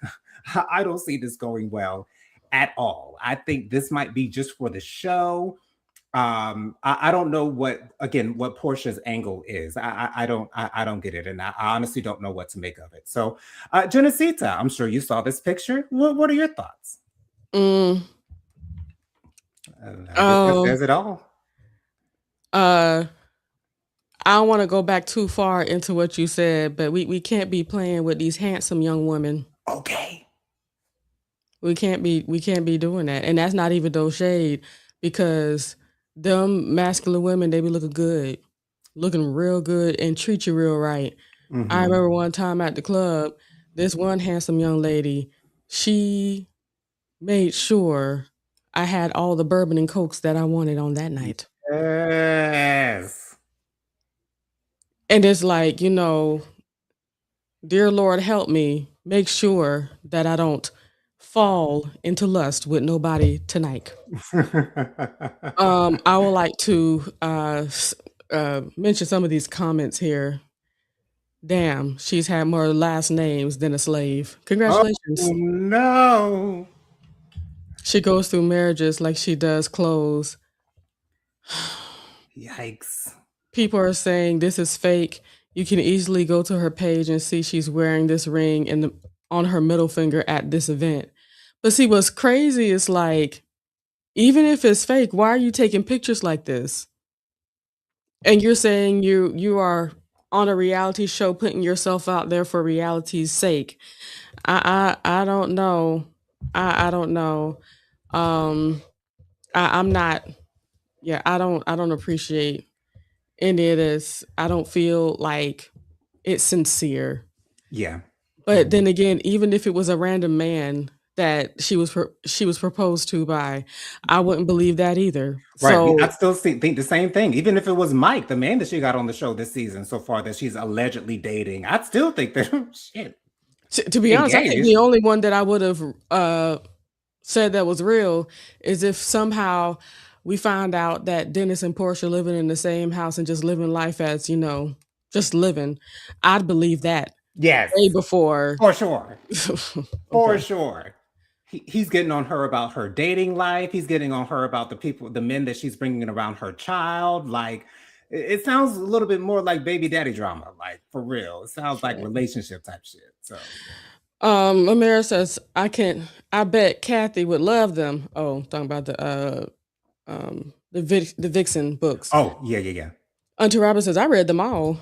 Speaker 1: I don't see this going well at all. I think this might be just for the show. I don't know what Portia's angle is. I don't get it, and I honestly don't know what to make of it. So, Genesita, I'm sure you saw this picture. What are your thoughts?
Speaker 2: Mm,
Speaker 1: I guess that
Speaker 2: um,
Speaker 1: says it all.
Speaker 2: uh, I don't want to go back too far into what you said, but we can't be playing with these handsome young women.
Speaker 1: Okay.
Speaker 2: We can't be doing that, and that's not even no shade, because them masculine women, they be looking real good, and treat you real right. I
Speaker 1: Hmm.
Speaker 2: remember one time at the club, this one handsome young lady, she made sure I had all the bourbon and cokes that I wanted on that night.
Speaker 1: Yes.
Speaker 2: And it's like, dear Lord, help me make sure that I don't fall into lust with nobody tonight. I would like to mention some of these comments here. Damn, she's had more last names than a slave.
Speaker 1: Oh
Speaker 2: Congratulations.
Speaker 1: no.
Speaker 2: She goes through marriages like she does clothes.
Speaker 1: Yikes.
Speaker 2: People are saying this is fake. You can easily go to her page and see she's wearing this ring on her middle finger at this event. But see, what's crazy is like, even if it's fake, why are you taking pictures like this? And you're saying you are on a reality show, putting yourself out there for reality's sake. I don't know. I don't know. Um, I'm not. Yeah, I don't appreciate any of this. I don't feel like it's sincere.
Speaker 1: Yeah.
Speaker 2: But then again, even if it was a random man that she was proposed to by, I wouldn't believe that either.
Speaker 1: Right.
Speaker 2: So
Speaker 1: I'd still think the same thing. Even if it was Mike, the man that she got on the show this season so far that she's allegedly dating, I'd still think that shit.
Speaker 2: to be honest, I think the
Speaker 1: Engaged.
Speaker 2: only one that I would have said that was real is if somehow we found out that Dennis and Porsha living in the same house and just living life as, just living. I'd believe that way
Speaker 1: Yes.
Speaker 2: before.
Speaker 1: For sure. For
Speaker 2: Okay.
Speaker 1: sure. He's getting on her about her dating life. He's getting on her about the men that she's bringing around her child. Like, it sounds a little bit more like baby daddy drama, like for real. It sounds like
Speaker 2: Shit.
Speaker 1: relationship type shit. So,
Speaker 2: Amira says, I bet Kathy would love them. Oh, talking about the Vixen books.
Speaker 1: oh, yeah, yeah, yeah.
Speaker 2: Auntie Robin says, I read them all.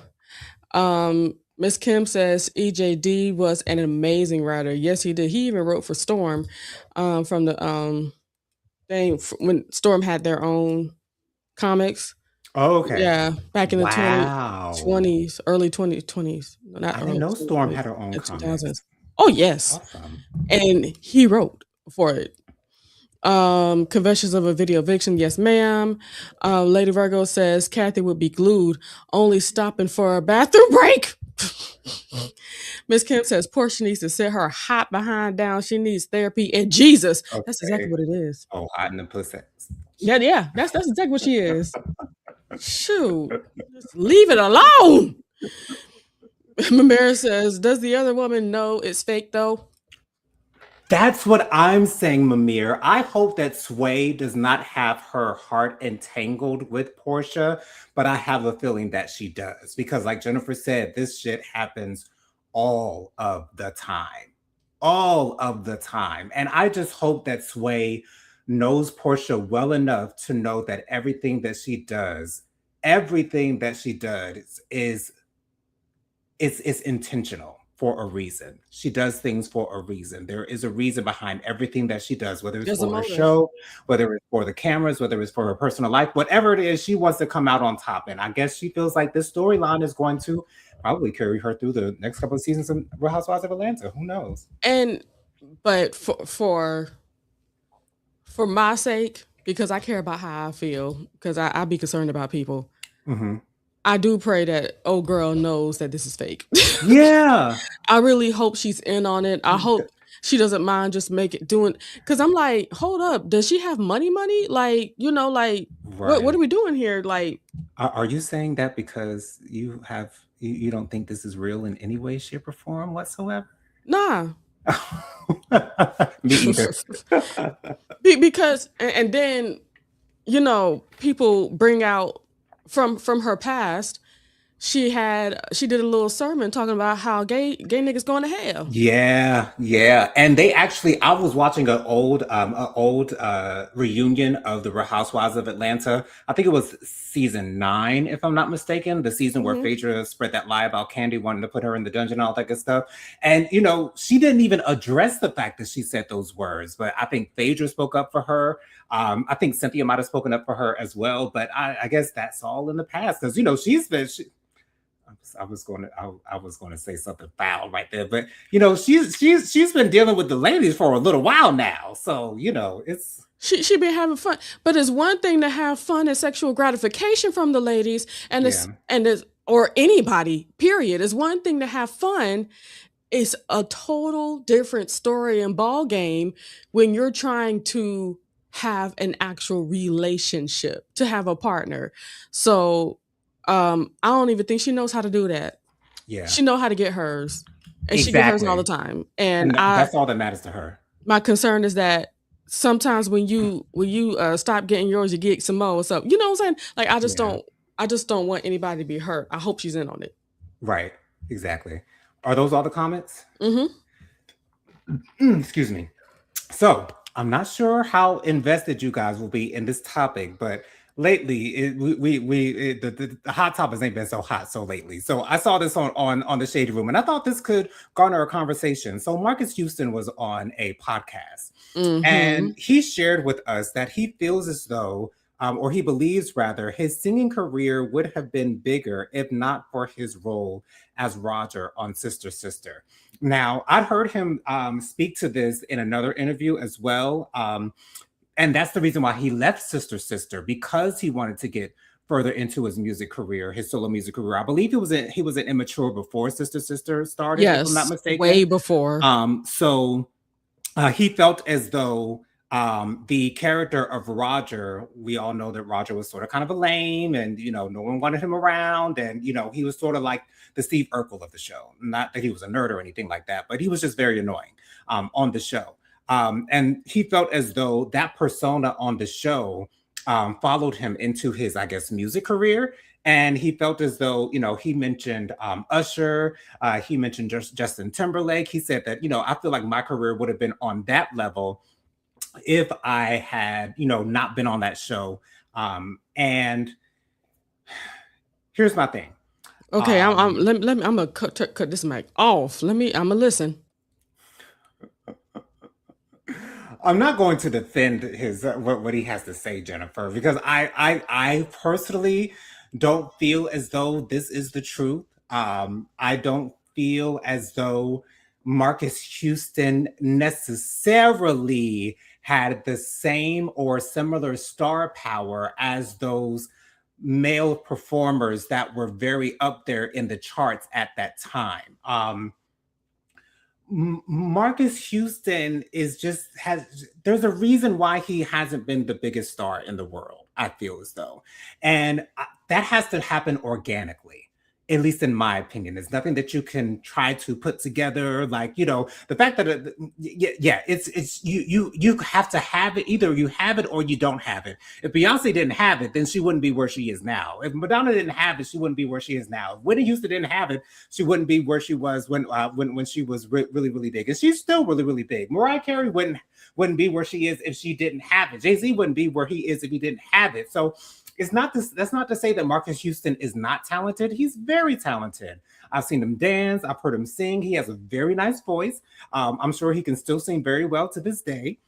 Speaker 2: Miss Kim says EJD was an amazing writer. Yes, he did. He even wrote for Storm, from the thing when Storm had their own comics.
Speaker 1: Oh, okay.
Speaker 2: Yeah, back in the
Speaker 1: Wow.
Speaker 2: 2020s, early 2020s, not
Speaker 1: I didn't
Speaker 2: early
Speaker 1: know Storm
Speaker 2: 2020s,
Speaker 1: had her own
Speaker 2: and
Speaker 1: comics.
Speaker 2: 2000s. Oh yes,
Speaker 1: Awesome.
Speaker 2: and he wrote for it. Confessions of a Video Eviction, yes, ma'am. Lady Virgo says Kathy would be glued, only stopping for a bathroom break. Miss Kim says Portia needs to sit her hot behind down. She needs therapy and Jesus. That's exactly
Speaker 1: Okay.
Speaker 2: what it is.
Speaker 1: Oh, hot in the pussy.
Speaker 2: Yeah, that's exactly what she is. Shoot, just leave it alone. Mamera says, does the other woman know it's fake though?
Speaker 1: That's what I'm saying, Mimir. I hope that Sway does not have her heart entangled with Portia, but I have a feeling that she does because, like Jennifer said, this shit happens all of the time. All of the time. And I just hope that Sway knows Portia well enough to know that everything that she does is intentional for a reason. She does things for a reason. There is a reason behind everything that she does, whether it's
Speaker 2: There's a
Speaker 1: for her
Speaker 2: motive.
Speaker 1: show, whether it's for the cameras, whether it's for her personal life, whatever it is, she wants to come out on top. And I guess she feels like this storyline is going to probably carry her through the next couple of seasons of Real Housewives of Atlanta. Who knows?
Speaker 2: But for my sake, because I care about how I feel, because I be concerned about people.
Speaker 1: Mm-hmm.
Speaker 2: I do pray that old girl knows that this is fake.
Speaker 1: Yeah.
Speaker 2: I really hope she's in on it. I hope she doesn't mind just doing, because I'm like, hold up, does she have money? Like, like
Speaker 1: Right.
Speaker 2: what are we doing here? Like,
Speaker 1: Are you saying that because you don't think this is real in any way, shape, or form whatsoever?
Speaker 2: nah.
Speaker 1: Me either.
Speaker 2: Because and then people bring out from her past. She did a little sermon talking about how gay niggas going to hell.
Speaker 1: Yeah, yeah. And they actually, I was watching an old reunion of the Real Housewives of Atlanta. I think it was season 9, if I'm not mistaken, the season where Phaedra spread that lie about Candy wanting to put her in the dungeon and all that good stuff. And she didn't even address the fact that she said those words, but I think Phaedra spoke up for her. I think Cynthia might have spoken up for her as well, but I guess that's all in the past because I was going to say something foul right there, but she's been dealing with the ladies for a little while now, so it's
Speaker 2: she been having fun. But it's one thing to have fun and sexual gratification from the ladies, and or anybody. Period. It's one thing to have fun. it's a total different story and ball game when you're trying to have an actual relationship, to have a partner. So I don't even think she knows how to do that.
Speaker 1: Yeah,
Speaker 2: She know how to get hers, and she get hers all the
Speaker 1: exactly.
Speaker 2: time. And
Speaker 1: And that's all that matters to her.
Speaker 2: my concern is that sometimes when you stop getting yours, you get some more. So you know what I'm saying? Like
Speaker 1: Yeah,
Speaker 2: I just don't want anybody to be hurt. I hope she's in on it.
Speaker 1: right. Exactly. Are those all the comments?
Speaker 2: Mm-hmm.
Speaker 1: Excuse me. So I'm not sure how invested you guys will be in this topic, but lately the hot topics ain't been so hot so lately. So I saw this on the Shady Room, and I thought this could garner a conversation. So Marcus Houston was on a podcast,
Speaker 2: Mm-hmm.
Speaker 1: and he shared with us that he feels as though. Or he believes rather, his singing career would have been bigger if not for his role as Roger on Sister Sister. Now, I'd heard him speak to this in another interview as well. And that's the reason why he left Sister Sister, because he wanted to get further into his music career, his solo music career. I believe he was an immature before Sister Sister started, if I'm not
Speaker 2: Yes, way
Speaker 1: mistaken.
Speaker 2: before.
Speaker 1: So he felt as though the character of Roger, we all know that Roger was sort of kind of a lame, and no one wanted him around, and he was sort of like the Steve Urkel of the show. Not that he was a nerd or anything like that, but he was just very annoying on the show. And he felt as though that persona on the show followed him into his, I guess, music career. And he felt as though, he mentioned Usher, he mentioned Justin Timberlake. He said that, I feel like my career would have been on that level if I had, not been on that show. And here's my thing.
Speaker 2: Okay,
Speaker 1: Um,
Speaker 2: let me, I'm gonna cut this mic off. I'm gonna listen.
Speaker 1: I'm not going to defend his what he has to say, Jennifer, because I personally don't feel as though this is the truth. I don't feel as though Marcus Houston necessarily had the same or similar star power as those male performers that were very up there in the charts at that time. Marcus Houston is just has there's a reason why he hasn't been the biggest star in the world, I feel as though. And that has to happen organically. At least in my opinion, it's nothing that you can try to put together. Like the fact that yeah, it's you have to have it. Either you have it or you don't have it. If Beyonce didn't have it, then she wouldn't be where she is now. If Madonna didn't have it, she wouldn't be where she is now. If Whitney Houston didn't have it, she wouldn't be where she was when she was really big, and she's still really big. Mariah Carey wouldn't be where she is if she didn't have it. Jay-Z wouldn't be where he is if he didn't have it. So it's not this. That's not to say that Marcus Houston is not talented. He's very talented. I've seen him dance. I've heard him sing. He has a very nice voice. I'm sure he can still sing very well to this day.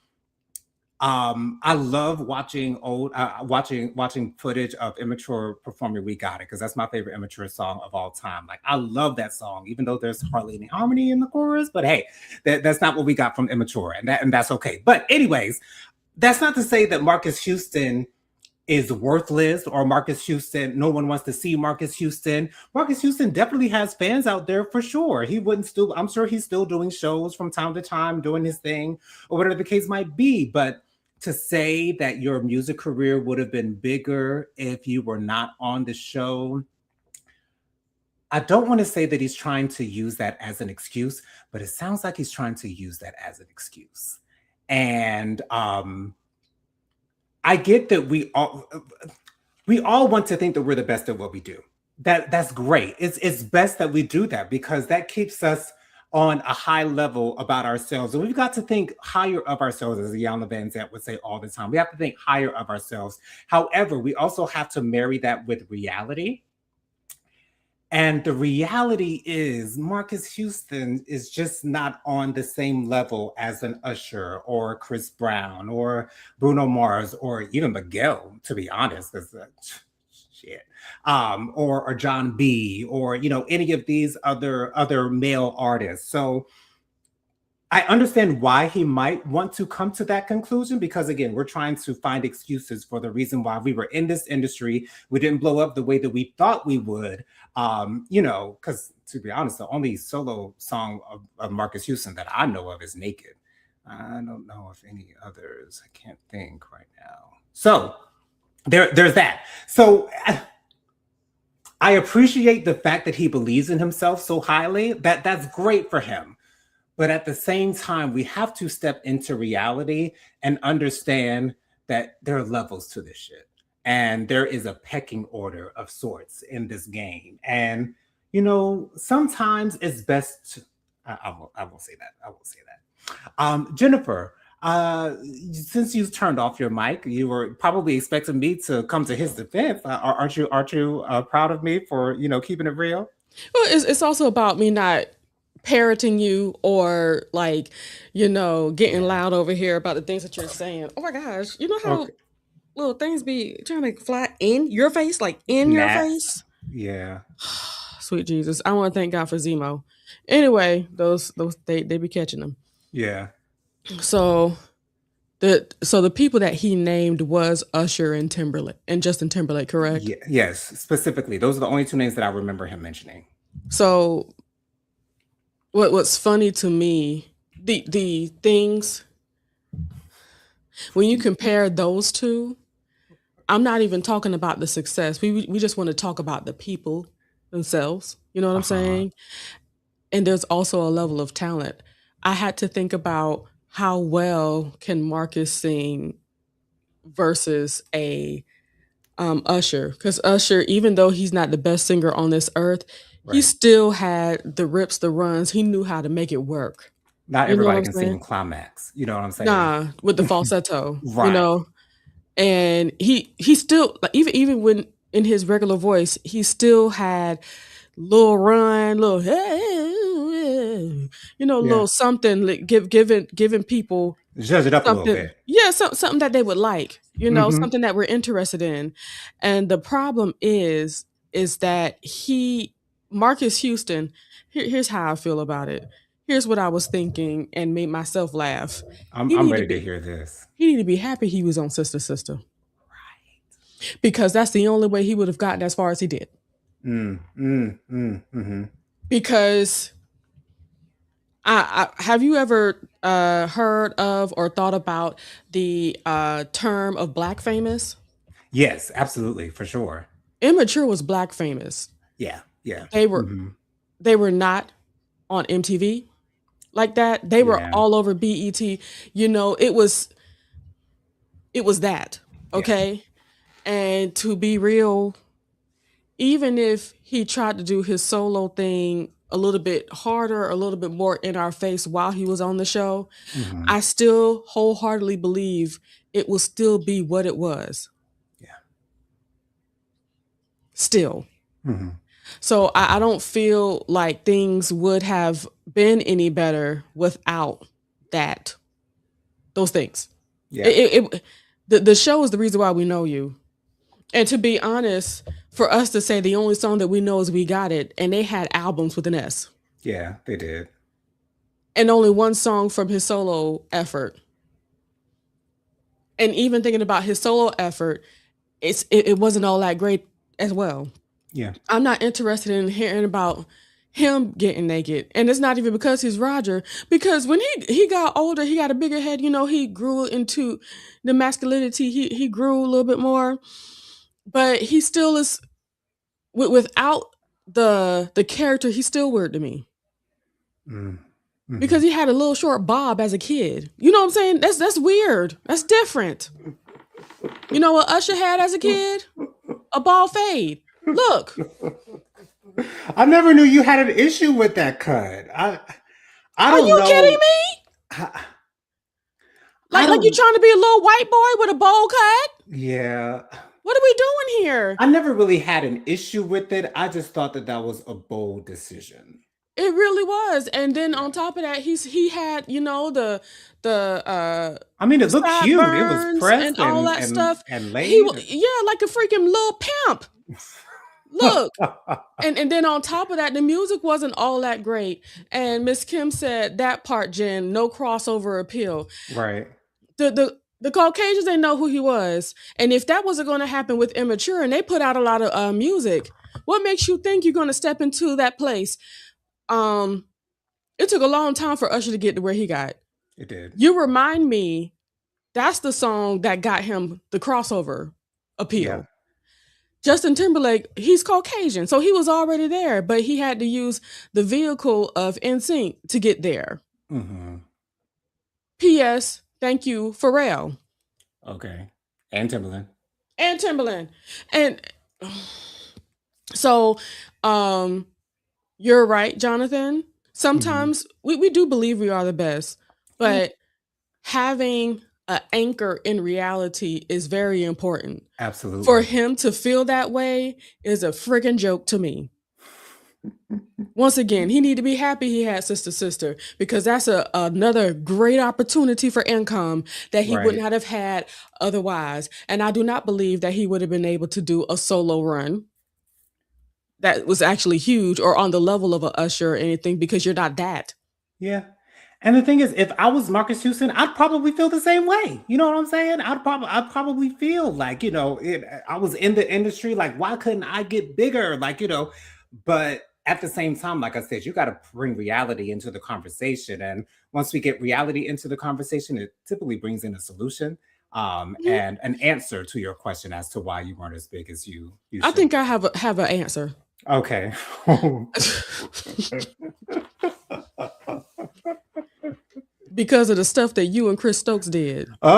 Speaker 1: I love watching watching footage of Immature performing "We Got It" because that's my favorite Immature song of all time. Like I love that song, even though there's hardly any harmony in the chorus. But hey, that's not what we got from Immature, and that's okay. But anyways, that's not to say that Marcus Houston is worthless or Marcus Houston. No one wants to see Marcus Houston. Marcus Houston definitely has fans out there for sure. He wouldn't still, I'm sure he's still doing shows from time to time, doing his thing or whatever the case might be. But to say that your music career would have been bigger if you were not on the show, I don't want to say that he's trying to use that as an excuse, but it sounds like he's trying to use that as an excuse. And I get that we all want to think that we're the best at what we do. That's great. It's best that we do that because that keeps us on a high level about ourselves. And we've got to think higher of ourselves, as Iyanla Van Zant would say all the time. We have to think higher of ourselves. However, we also have to marry that with reality. And the reality is, Marcus Houston is just not on the same level as an Usher or Chris Brown or Bruno Mars or even Miguel, to be honest. Because shit, or John B, or any of these other male artists. So I understand why he might want to come to that conclusion because, again, we're trying to find excuses for the reason why we were in this industry. We didn't blow up the way that we thought we would, because to be honest, the only solo song of Marcus Houston that I know of is Naked. I don't know if any others. I can't think right now. So there's that. So I appreciate the fact that he believes in himself so highly. That's great for him. But at the same time, we have to step into reality and understand that there are levels to this shit. And there is a pecking order of sorts in this game. And, sometimes it's best to, I won't say that. I won't say that. Jennifer, since you turned off your mic, you were probably expecting me to come to his defense. Aren't you proud of me for, keeping it real?
Speaker 2: Well, it's also about me not parroting you or like, getting
Speaker 1: Yeah.
Speaker 2: loud over here about the things that you're saying. Oh my gosh, you know how
Speaker 1: Okay.
Speaker 2: little things be trying to fly in your face, like in your
Speaker 1: Gnats.
Speaker 2: face?
Speaker 1: Yeah.
Speaker 2: Sweet Jesus, I want to thank God for Zemo. Anyway, those they be catching them.
Speaker 1: Yeah.
Speaker 2: So the people that he named was Usher and Timberlake and Justin Timberlake, correct?
Speaker 1: Yes, specifically. Those are the only two names that I remember him mentioning.
Speaker 2: So what's funny to me, the things when you compare those two, I'm not even talking about the success. We just want to talk about the people themselves. You know what I'm
Speaker 1: Uh-huh.
Speaker 2: saying? And there's also a level of talent. I had to think about how well can Marcus sing versus a Usher, because Usher, even though he's not the best singer on this earth, he
Speaker 1: Right.
Speaker 2: still had the rips, the runs. He knew how to make it work.
Speaker 1: Not
Speaker 2: You know what
Speaker 1: everybody
Speaker 2: I'm
Speaker 1: can
Speaker 2: saying?
Speaker 1: sing climax. You know what I'm saying?
Speaker 2: Nah, with the falsetto,
Speaker 1: Right.
Speaker 2: and he still like even when in his regular voice, he still had little run, little
Speaker 1: Yeah.
Speaker 2: little something like giving people
Speaker 1: Judge it up a little
Speaker 2: something,
Speaker 1: bit.
Speaker 2: yeah, something that they would like,
Speaker 1: Mm-hmm.
Speaker 2: something that we're interested in. And the problem is that Marcus Houston, here's how I feel about it. Here's what I was thinking and made myself laugh.
Speaker 1: I'm
Speaker 2: He
Speaker 1: I'm
Speaker 2: need to
Speaker 1: ready to
Speaker 2: be
Speaker 1: hear this.
Speaker 2: he need to be happy he was on Sister Sister, because that's the only way he would have gotten as far as he did.
Speaker 1: Mm-hmm.
Speaker 2: Because have you ever heard of or thought about the term of black famous?
Speaker 1: Yes, absolutely, for sure.
Speaker 2: Immature was black famous.
Speaker 1: Yeah, yeah.
Speaker 2: They were
Speaker 1: Mm-hmm.
Speaker 2: they were not on MTV like that. They were
Speaker 1: Yeah,
Speaker 2: all over BET. It was that.
Speaker 1: yeah.
Speaker 2: Okay? And to be real, even if he tried to do his solo thing a little bit harder, a little bit more in our face while he was on the show,
Speaker 1: Mm-hmm.
Speaker 2: I still wholeheartedly believe it will still be what it was.
Speaker 1: Yeah.
Speaker 2: Still.
Speaker 1: Mm-hmm.
Speaker 2: So I don't feel like things would have been any better without that those things.
Speaker 1: Yeah.
Speaker 2: The show is the reason why we know you. And to be honest, for us to say the only song that we know is "We Got It," and they had albums with an S,
Speaker 1: Yeah, they did.
Speaker 2: and only one song from his solo effort. And even thinking about his solo effort, it wasn't all that great as well.
Speaker 1: Yeah.
Speaker 2: I'm not interested in hearing about him getting naked. And it's not even because he's Roger. Because when he got older, he got a bigger head. He grew into the masculinity. He grew a little bit more. But he still is without the character, he's still weird to me.
Speaker 1: Mm-hmm.
Speaker 2: Because he had a little short bob as a kid. You know what I'm saying? That's weird. That's different. You know what Usher had as a kid? A bald fade. Look.
Speaker 1: I never knew you had an issue with that cut. I
Speaker 2: Are
Speaker 1: don't
Speaker 2: you kidding
Speaker 1: know.
Speaker 2: me?
Speaker 1: I, I
Speaker 2: Like you
Speaker 1: don't.
Speaker 2: trying to be a little white boy with a bowl cut?
Speaker 1: Yeah.
Speaker 2: What are we doing here?
Speaker 1: I never really had an issue with it. I just thought that that was a bold decision.
Speaker 2: It really was. And then
Speaker 1: Yeah.
Speaker 2: on top of that, he had, the
Speaker 1: I mean, it looked cute. It was
Speaker 2: sideburns and
Speaker 1: pressed
Speaker 2: all
Speaker 1: and
Speaker 2: that
Speaker 1: and
Speaker 2: stuff.
Speaker 1: and
Speaker 2: He
Speaker 1: laid.
Speaker 2: yeah, like a freaking little pimp. Look. And then on top of that, the music wasn't all that great. And Miss Kim said that part, Jen, no crossover appeal.
Speaker 1: Right.
Speaker 2: The The Caucasians didn't know who he was, and if that wasn't going to happen with Immature, and they put out a lot of music, what makes you think you're going to step into that place? Um, it took a long time for Usher to get to where he got.
Speaker 1: It did.
Speaker 2: You remind me, that's the song that got him the crossover
Speaker 1: Yeah.
Speaker 2: appeal. Justin Timberlake, he's Caucasian, so he was already there, but he had to use the vehicle of NSYNC to get there.
Speaker 1: Mm-hmm.
Speaker 2: P.S. Thank you, Pharrell.
Speaker 1: Okay. And Timberland.
Speaker 2: And Timberland. And so um you're right, Jonathan.
Speaker 1: Mm-hmm.
Speaker 2: Sometimes we do believe we are the best, but having an anchor in reality is very important. For
Speaker 1: Absolutely.
Speaker 2: him to feel that way is a freaking joke to me. Once again, he need to be happy he had Sister Sister, because that's another great opportunity for income that he would
Speaker 1: Right.
Speaker 2: not have had otherwise. And I do not believe that he would have been able to do a solo run that was actually huge or on the level of a Usher or anything, because you're not that.
Speaker 1: Yeah. And the thing is, if I was Marcus Houston, I'd probably feel the same way. You know what I'm saying? I'd probably feel like, I was in the industry, like, why couldn't I get bigger? Like, but at the same time, like I said, you got to bring reality into the conversation. And once we get reality into the conversation, it typically brings in a solution,
Speaker 2: Mhm.
Speaker 1: and an answer to your question as to why you weren't as big as you
Speaker 2: I
Speaker 1: should
Speaker 2: think
Speaker 1: be.
Speaker 2: I have an answer.
Speaker 1: Okay.
Speaker 2: Because of the stuff that you and Chris Stokes did. God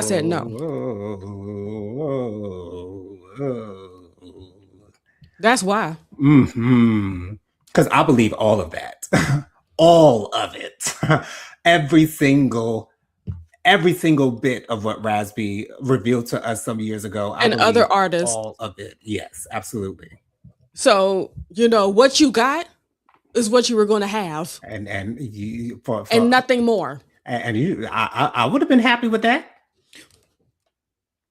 Speaker 2: said no. That's why.
Speaker 1: Hmm. Because I believe all of that, all of it, every single, every single bit of what Rasby revealed to us some years ago. I
Speaker 2: And
Speaker 1: believe
Speaker 2: other artists.
Speaker 1: all of it. Yes, absolutely.
Speaker 2: So, what you got is what you were going to have,
Speaker 1: And you,
Speaker 2: and nothing more.
Speaker 1: and you, I would have been happy with that.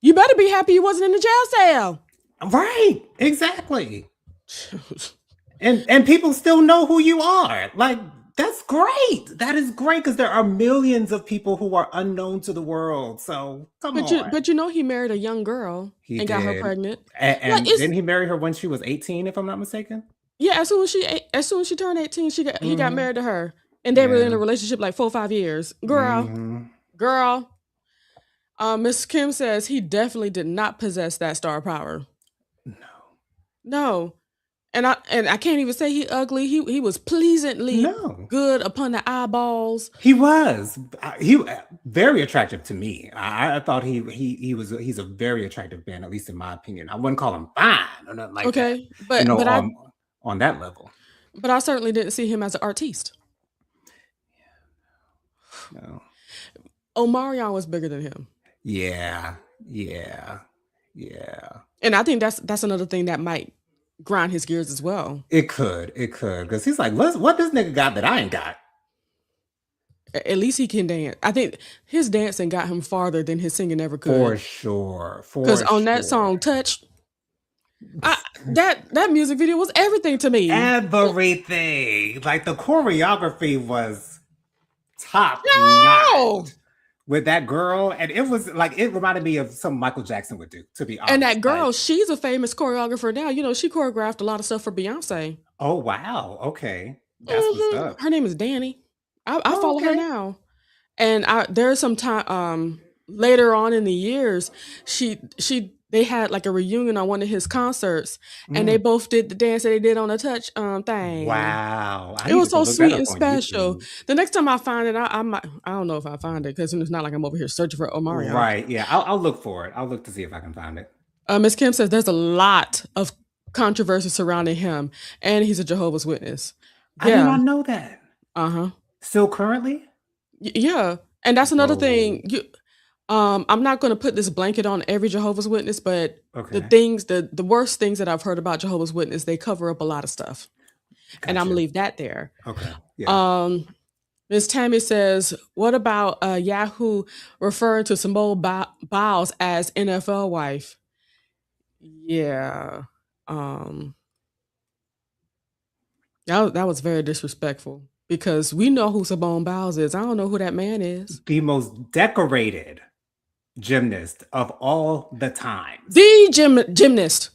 Speaker 2: You better be happy you wasn't in the jail cell.
Speaker 1: Right, exactly. And people still know who you are. Like, that's great. That is great, because there are millions of people who are unknown to the world. So come on.
Speaker 2: But he married a young girl
Speaker 1: He
Speaker 2: and got her
Speaker 1: did.
Speaker 2: pregnant. Like,
Speaker 1: And
Speaker 2: it's
Speaker 1: didn't he marry her when she was 18, if I'm not mistaken?
Speaker 2: yeah. As soon as she turned 18, he got
Speaker 1: Hmm.
Speaker 2: married to her, and they were in
Speaker 1: Yeah.
Speaker 2: a relationship like 4 or 5 years.
Speaker 1: Hmm.
Speaker 2: Girl. Miss Kim says he definitely did not possess that star power.
Speaker 1: No.
Speaker 2: No, and I can't even say he ugly. He was pleasantly
Speaker 1: No.
Speaker 2: good upon the eyeballs.
Speaker 1: He was. He very attractive to me. I thought he's a very attractive man, at least in my opinion. I wouldn't call him fine or nothing like that.
Speaker 2: Okay,
Speaker 1: You
Speaker 2: but
Speaker 1: know,
Speaker 2: but I
Speaker 1: on on that level.
Speaker 2: but I certainly didn't see him as an artiste.
Speaker 1: No.
Speaker 2: Omarion was bigger than him,
Speaker 1: Yeah. Yeah. Yeah.
Speaker 2: and I think that's another thing that might grind his gears as well.
Speaker 1: It could. It could. Because he's like, what this nigga got that I ain't got?
Speaker 2: At least he can dance. I think his dancing got him farther than his singing ever
Speaker 1: For
Speaker 2: could.
Speaker 1: sure.
Speaker 2: Because
Speaker 1: For
Speaker 2: on that
Speaker 1: sure.
Speaker 2: song, "Touch," that music video was everything to me.
Speaker 1: Everything. Like, the choreography was top notch
Speaker 2: No,
Speaker 1: with that girl. And it was like, it reminded me of something Michael Jackson would do, to be
Speaker 2: and
Speaker 1: honest.
Speaker 2: that
Speaker 1: Like,
Speaker 2: girl, she's a famous choreographer now. She choreographed a lot of stuff for Beyonce.
Speaker 1: oh, wow. Okay. That's what's up.
Speaker 2: Her name is Danny. I
Speaker 1: Oh,
Speaker 2: follow her
Speaker 1: okay.
Speaker 2: now, and there's some time later on in the years, they had like a reunion on one of his concerts, and they
Speaker 1: Mm.
Speaker 2: both did the dance that they did on the Touch thing.
Speaker 1: Wow. I
Speaker 2: It
Speaker 1: need
Speaker 2: was
Speaker 1: to go
Speaker 2: so
Speaker 1: look that
Speaker 2: sweet
Speaker 1: up
Speaker 2: and
Speaker 1: on
Speaker 2: special.
Speaker 1: YouTube.
Speaker 2: The next time I find it, I don't know if I find it, because it's not like I'm over here searching for Omarion.
Speaker 1: Right. Yeah. I'll look for it. I'll look to see if I can find it.
Speaker 2: Miss Kim says there's a lot of controversy surrounding him, and he's a Jehovah's Witness.
Speaker 1: I did
Speaker 2: Yeah.
Speaker 1: not know that.
Speaker 2: Uh-huh.
Speaker 1: Still currently?
Speaker 2: Yeah. And that's another
Speaker 1: Whoa.
Speaker 2: thing. I'm not going to put this blanket on every Jehovah's Witness, but
Speaker 1: Okay.
Speaker 2: the worst things that I've heard about Jehovah's Witness, they cover up a lot of stuff. And I'm gonna
Speaker 1: Gotcha.
Speaker 2: leave that there.
Speaker 1: Okay. Yeah.
Speaker 2: Um, Ms. Tammy says, what about Yahoo referring to Simone Biles as NFL wife? Yeah. Um, that was very disrespectful. because we know who Simone Biles is. I don't know who that man is.
Speaker 1: The most decorated gymnast of all the times.
Speaker 2: The gymnast.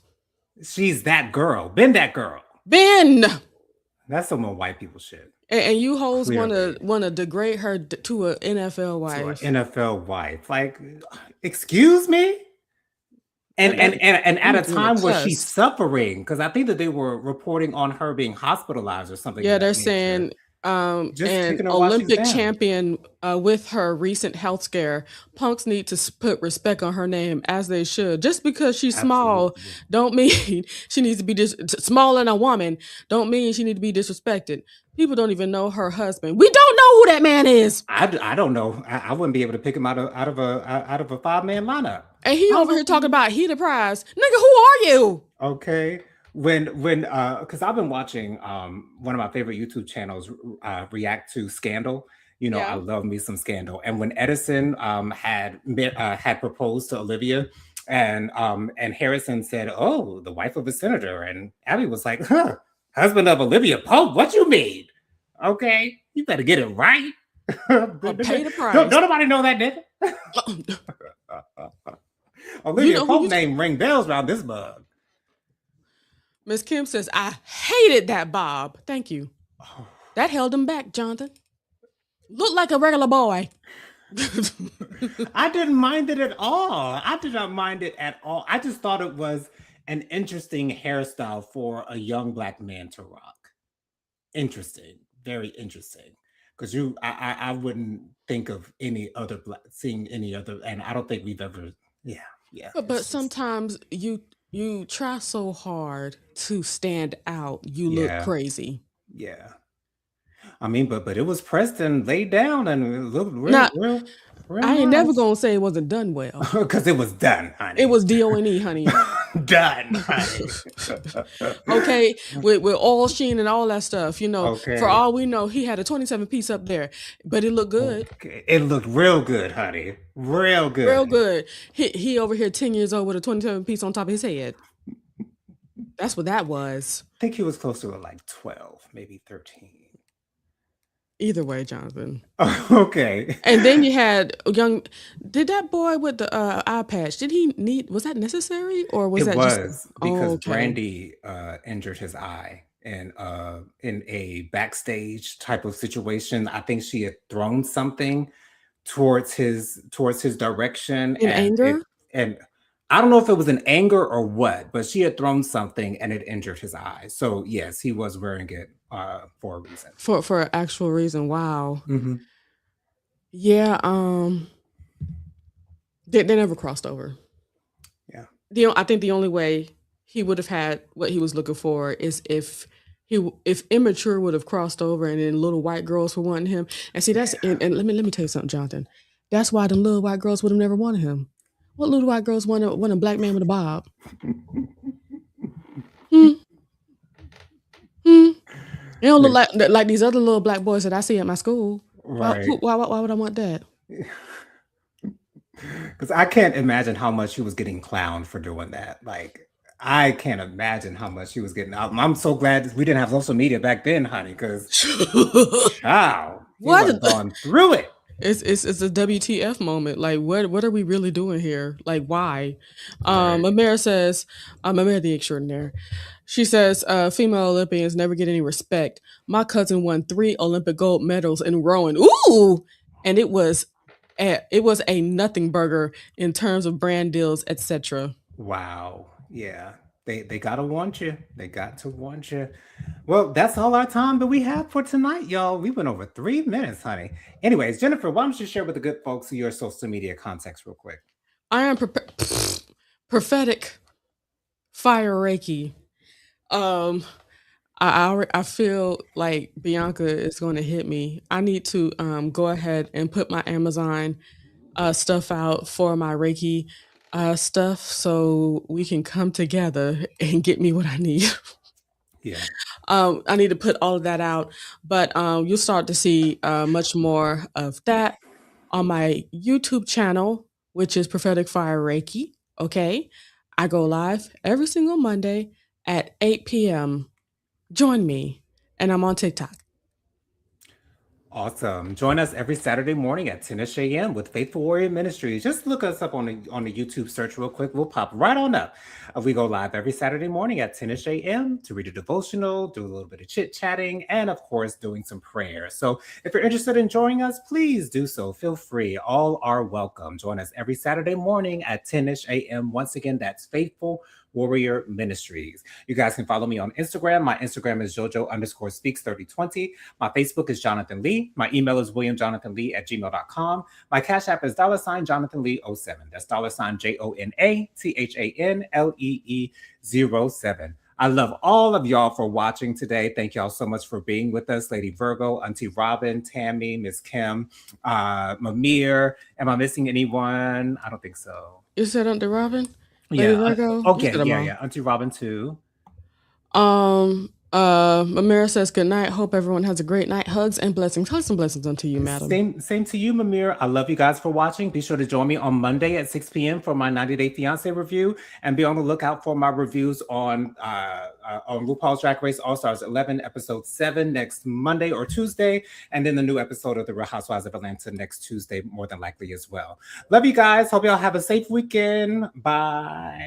Speaker 1: She's that girl. Been that girl.
Speaker 2: Ben.
Speaker 1: That's some more white people shit.
Speaker 2: And you hoes
Speaker 1: Clearly.
Speaker 2: wanna degrade her to an NFL wife.
Speaker 1: To an NFL wife. Like, excuse me? And at a time where she's suffering, because I think that they were reporting on her being hospitalized or something.
Speaker 2: Yeah, they're saying
Speaker 1: just
Speaker 2: an
Speaker 1: taking her while she's
Speaker 2: Olympic
Speaker 1: down.
Speaker 2: champion with her recent health scare. Punks need to put respect on her name, as they should. Just because she's small,
Speaker 1: Absolutely.
Speaker 2: don't mean she needs to be small and a woman. Don't mean she need to be disrespected. People don't even know her husband. We don't know who that man is.
Speaker 1: I don't know. I wouldn't be able to pick him out of a 5-man lineup.
Speaker 2: And he over here talking about he the prize. Nigga, who are you?
Speaker 1: Okay. When because I've been watching one of my favorite YouTube channels react to Scandal. You know, I love me some Scandal. And when Edison had proposed to Olivia, and Harrison said, "Oh, the wife of a senator," and Abby was like, "Huh, husband of Olivia Pope? What you mean? Okay, you better get it right.
Speaker 2: Pay the price.
Speaker 1: Don't nobody know that, nigga." Olivia Pope name ring bells around this bug.
Speaker 2: Miss Kim says, I hated that Bob. Thank you. Oh. That held him back, Jonathan. Looked like a regular boy.
Speaker 1: I didn't mind it at all. I did not mind it at all. I just thought it was an interesting hairstyle for a young black man to rock. Interesting. Very interesting. Because I wouldn't think of seeing any other, and I don't think we've ever, yeah.
Speaker 2: But sometimes you try so hard to stand out, you look crazy.
Speaker 1: Yeah. I mean, but it was pressed and laid down and it looked real
Speaker 2: I ain't never gonna say it wasn't done well.
Speaker 1: Because it was done, honey.
Speaker 2: It was D-O-N-E, honey.
Speaker 1: Done, honey.
Speaker 2: Okay, with all sheen and all that stuff, you know. Okay. For all we know, he had a 27-piece up there, but it looked good.
Speaker 1: Okay. It looked real good, honey. Real good.
Speaker 2: Real good. He over here 10 years old with a 27-piece on top of his head. That's what that was.
Speaker 1: I think he was closer to like 12, maybe 13.
Speaker 2: Either way, Jonathan.
Speaker 1: Okay.
Speaker 2: And then you had did that boy with the eye patch, was that necessary or was that just?
Speaker 1: Because Brandy injured his eye in a backstage type of situation. I think she had thrown something towards his direction
Speaker 2: in anger.
Speaker 1: And I don't know if it was in anger or what, but she had thrown something and it injured his eye. So yes, he was wearing it for a reason.
Speaker 2: For an actual reason. Wow.
Speaker 1: Mm-hmm.
Speaker 2: Yeah. They never crossed over.
Speaker 1: Yeah.
Speaker 2: I think the only way he would have had what he was looking for is if Immature would have crossed over and then little white girls were wanting him. And see, that's and let me tell you something, Jonathan. That's why the little white girls would have never wanted him. What little white girls want a black man with a bob? They don't look like these other little black boys that I see at my school.
Speaker 1: Right.
Speaker 2: Why would I want that?
Speaker 1: Because I can't imagine how much he was getting clowned for doing that. Like, I can't imagine how much he was getting. I'm so glad we didn't have social media back then, honey, because wow, he was gone through it.
Speaker 2: It's a WTF moment. Like, what are we really doing here? Like, why?
Speaker 1: Right.
Speaker 2: Amira says, Amira the extraordinaire. She says, female Olympians never get any respect. My cousin won 3 Olympic gold medals in rowing. Ooh! And it was a nothing burger in terms of brand deals, etc.
Speaker 1: Wow. Yeah. They gotta want you. They got to want you. Well, that's all our time that we have for tonight, y'all. We went over 3 minutes, honey. Anyways, Jennifer, why don't you share with the good folks your social media contacts real quick?
Speaker 2: I am prophetic fire Reiki. I feel like Bianca is going to hit me. I need to go ahead and put my Amazon stuff out for my Reiki stuff so we can come together and get me what I need.
Speaker 1: Yeah.
Speaker 2: I need to put all of that out, but you'll start to see much more of that on my YouTube channel, which is Prophetic Fire Reiki. Okay. I go live every single Monday at 8 p.m. Join me. And I'm on TikTok.
Speaker 1: Awesome. Join us every Saturday morning at 10ish a.m. with Faithful Warrior Ministries. Just look us up on the YouTube search real quick. We'll pop right on up. We go live every Saturday morning at 10ish a.m. to read a devotional, do a little bit of chit-chatting, and of course, doing some prayer. So if you're interested in joining us, please do so. Feel free. All are welcome. Join us every Saturday morning at 10ish a.m. Once again, that's Faithful Warrior Ministries. You guys can follow me on Instagram. My Instagram is jojo_speaks3020. My Facebook is Jonathan Lee. My email is williamjonathanlee@gmail.com. My Cash App is $JonathanLee07. That's $JONATHANLEE07. I love all of y'all for watching today. Thank y'all so much for being with us. Lady Virgo, Auntie Robin, Tammy, Miss Kim, Mamir. Am I missing anyone? I don't think so.
Speaker 2: You said Auntie Robin? Lady
Speaker 1: Yeah.
Speaker 2: Virgo?
Speaker 1: Okay. Yeah. Auntie Robin too.
Speaker 2: Mamira says good night. Hope everyone has a great night. Hugs and blessings. Hugs and blessings unto you, madam.
Speaker 1: Same to you, Mamir. I love you guys for watching. Be sure to join me on Monday at 6 p.m. for my 90 Day Fiance review, and be on the lookout for my reviews on RuPaul's Drag Race All Stars 11, episode 7 next Monday or Tuesday, and then the new episode of The Real Housewives of Atlanta next Tuesday, more than likely as well. Love you guys. Hope y'all have a safe weekend. Bye.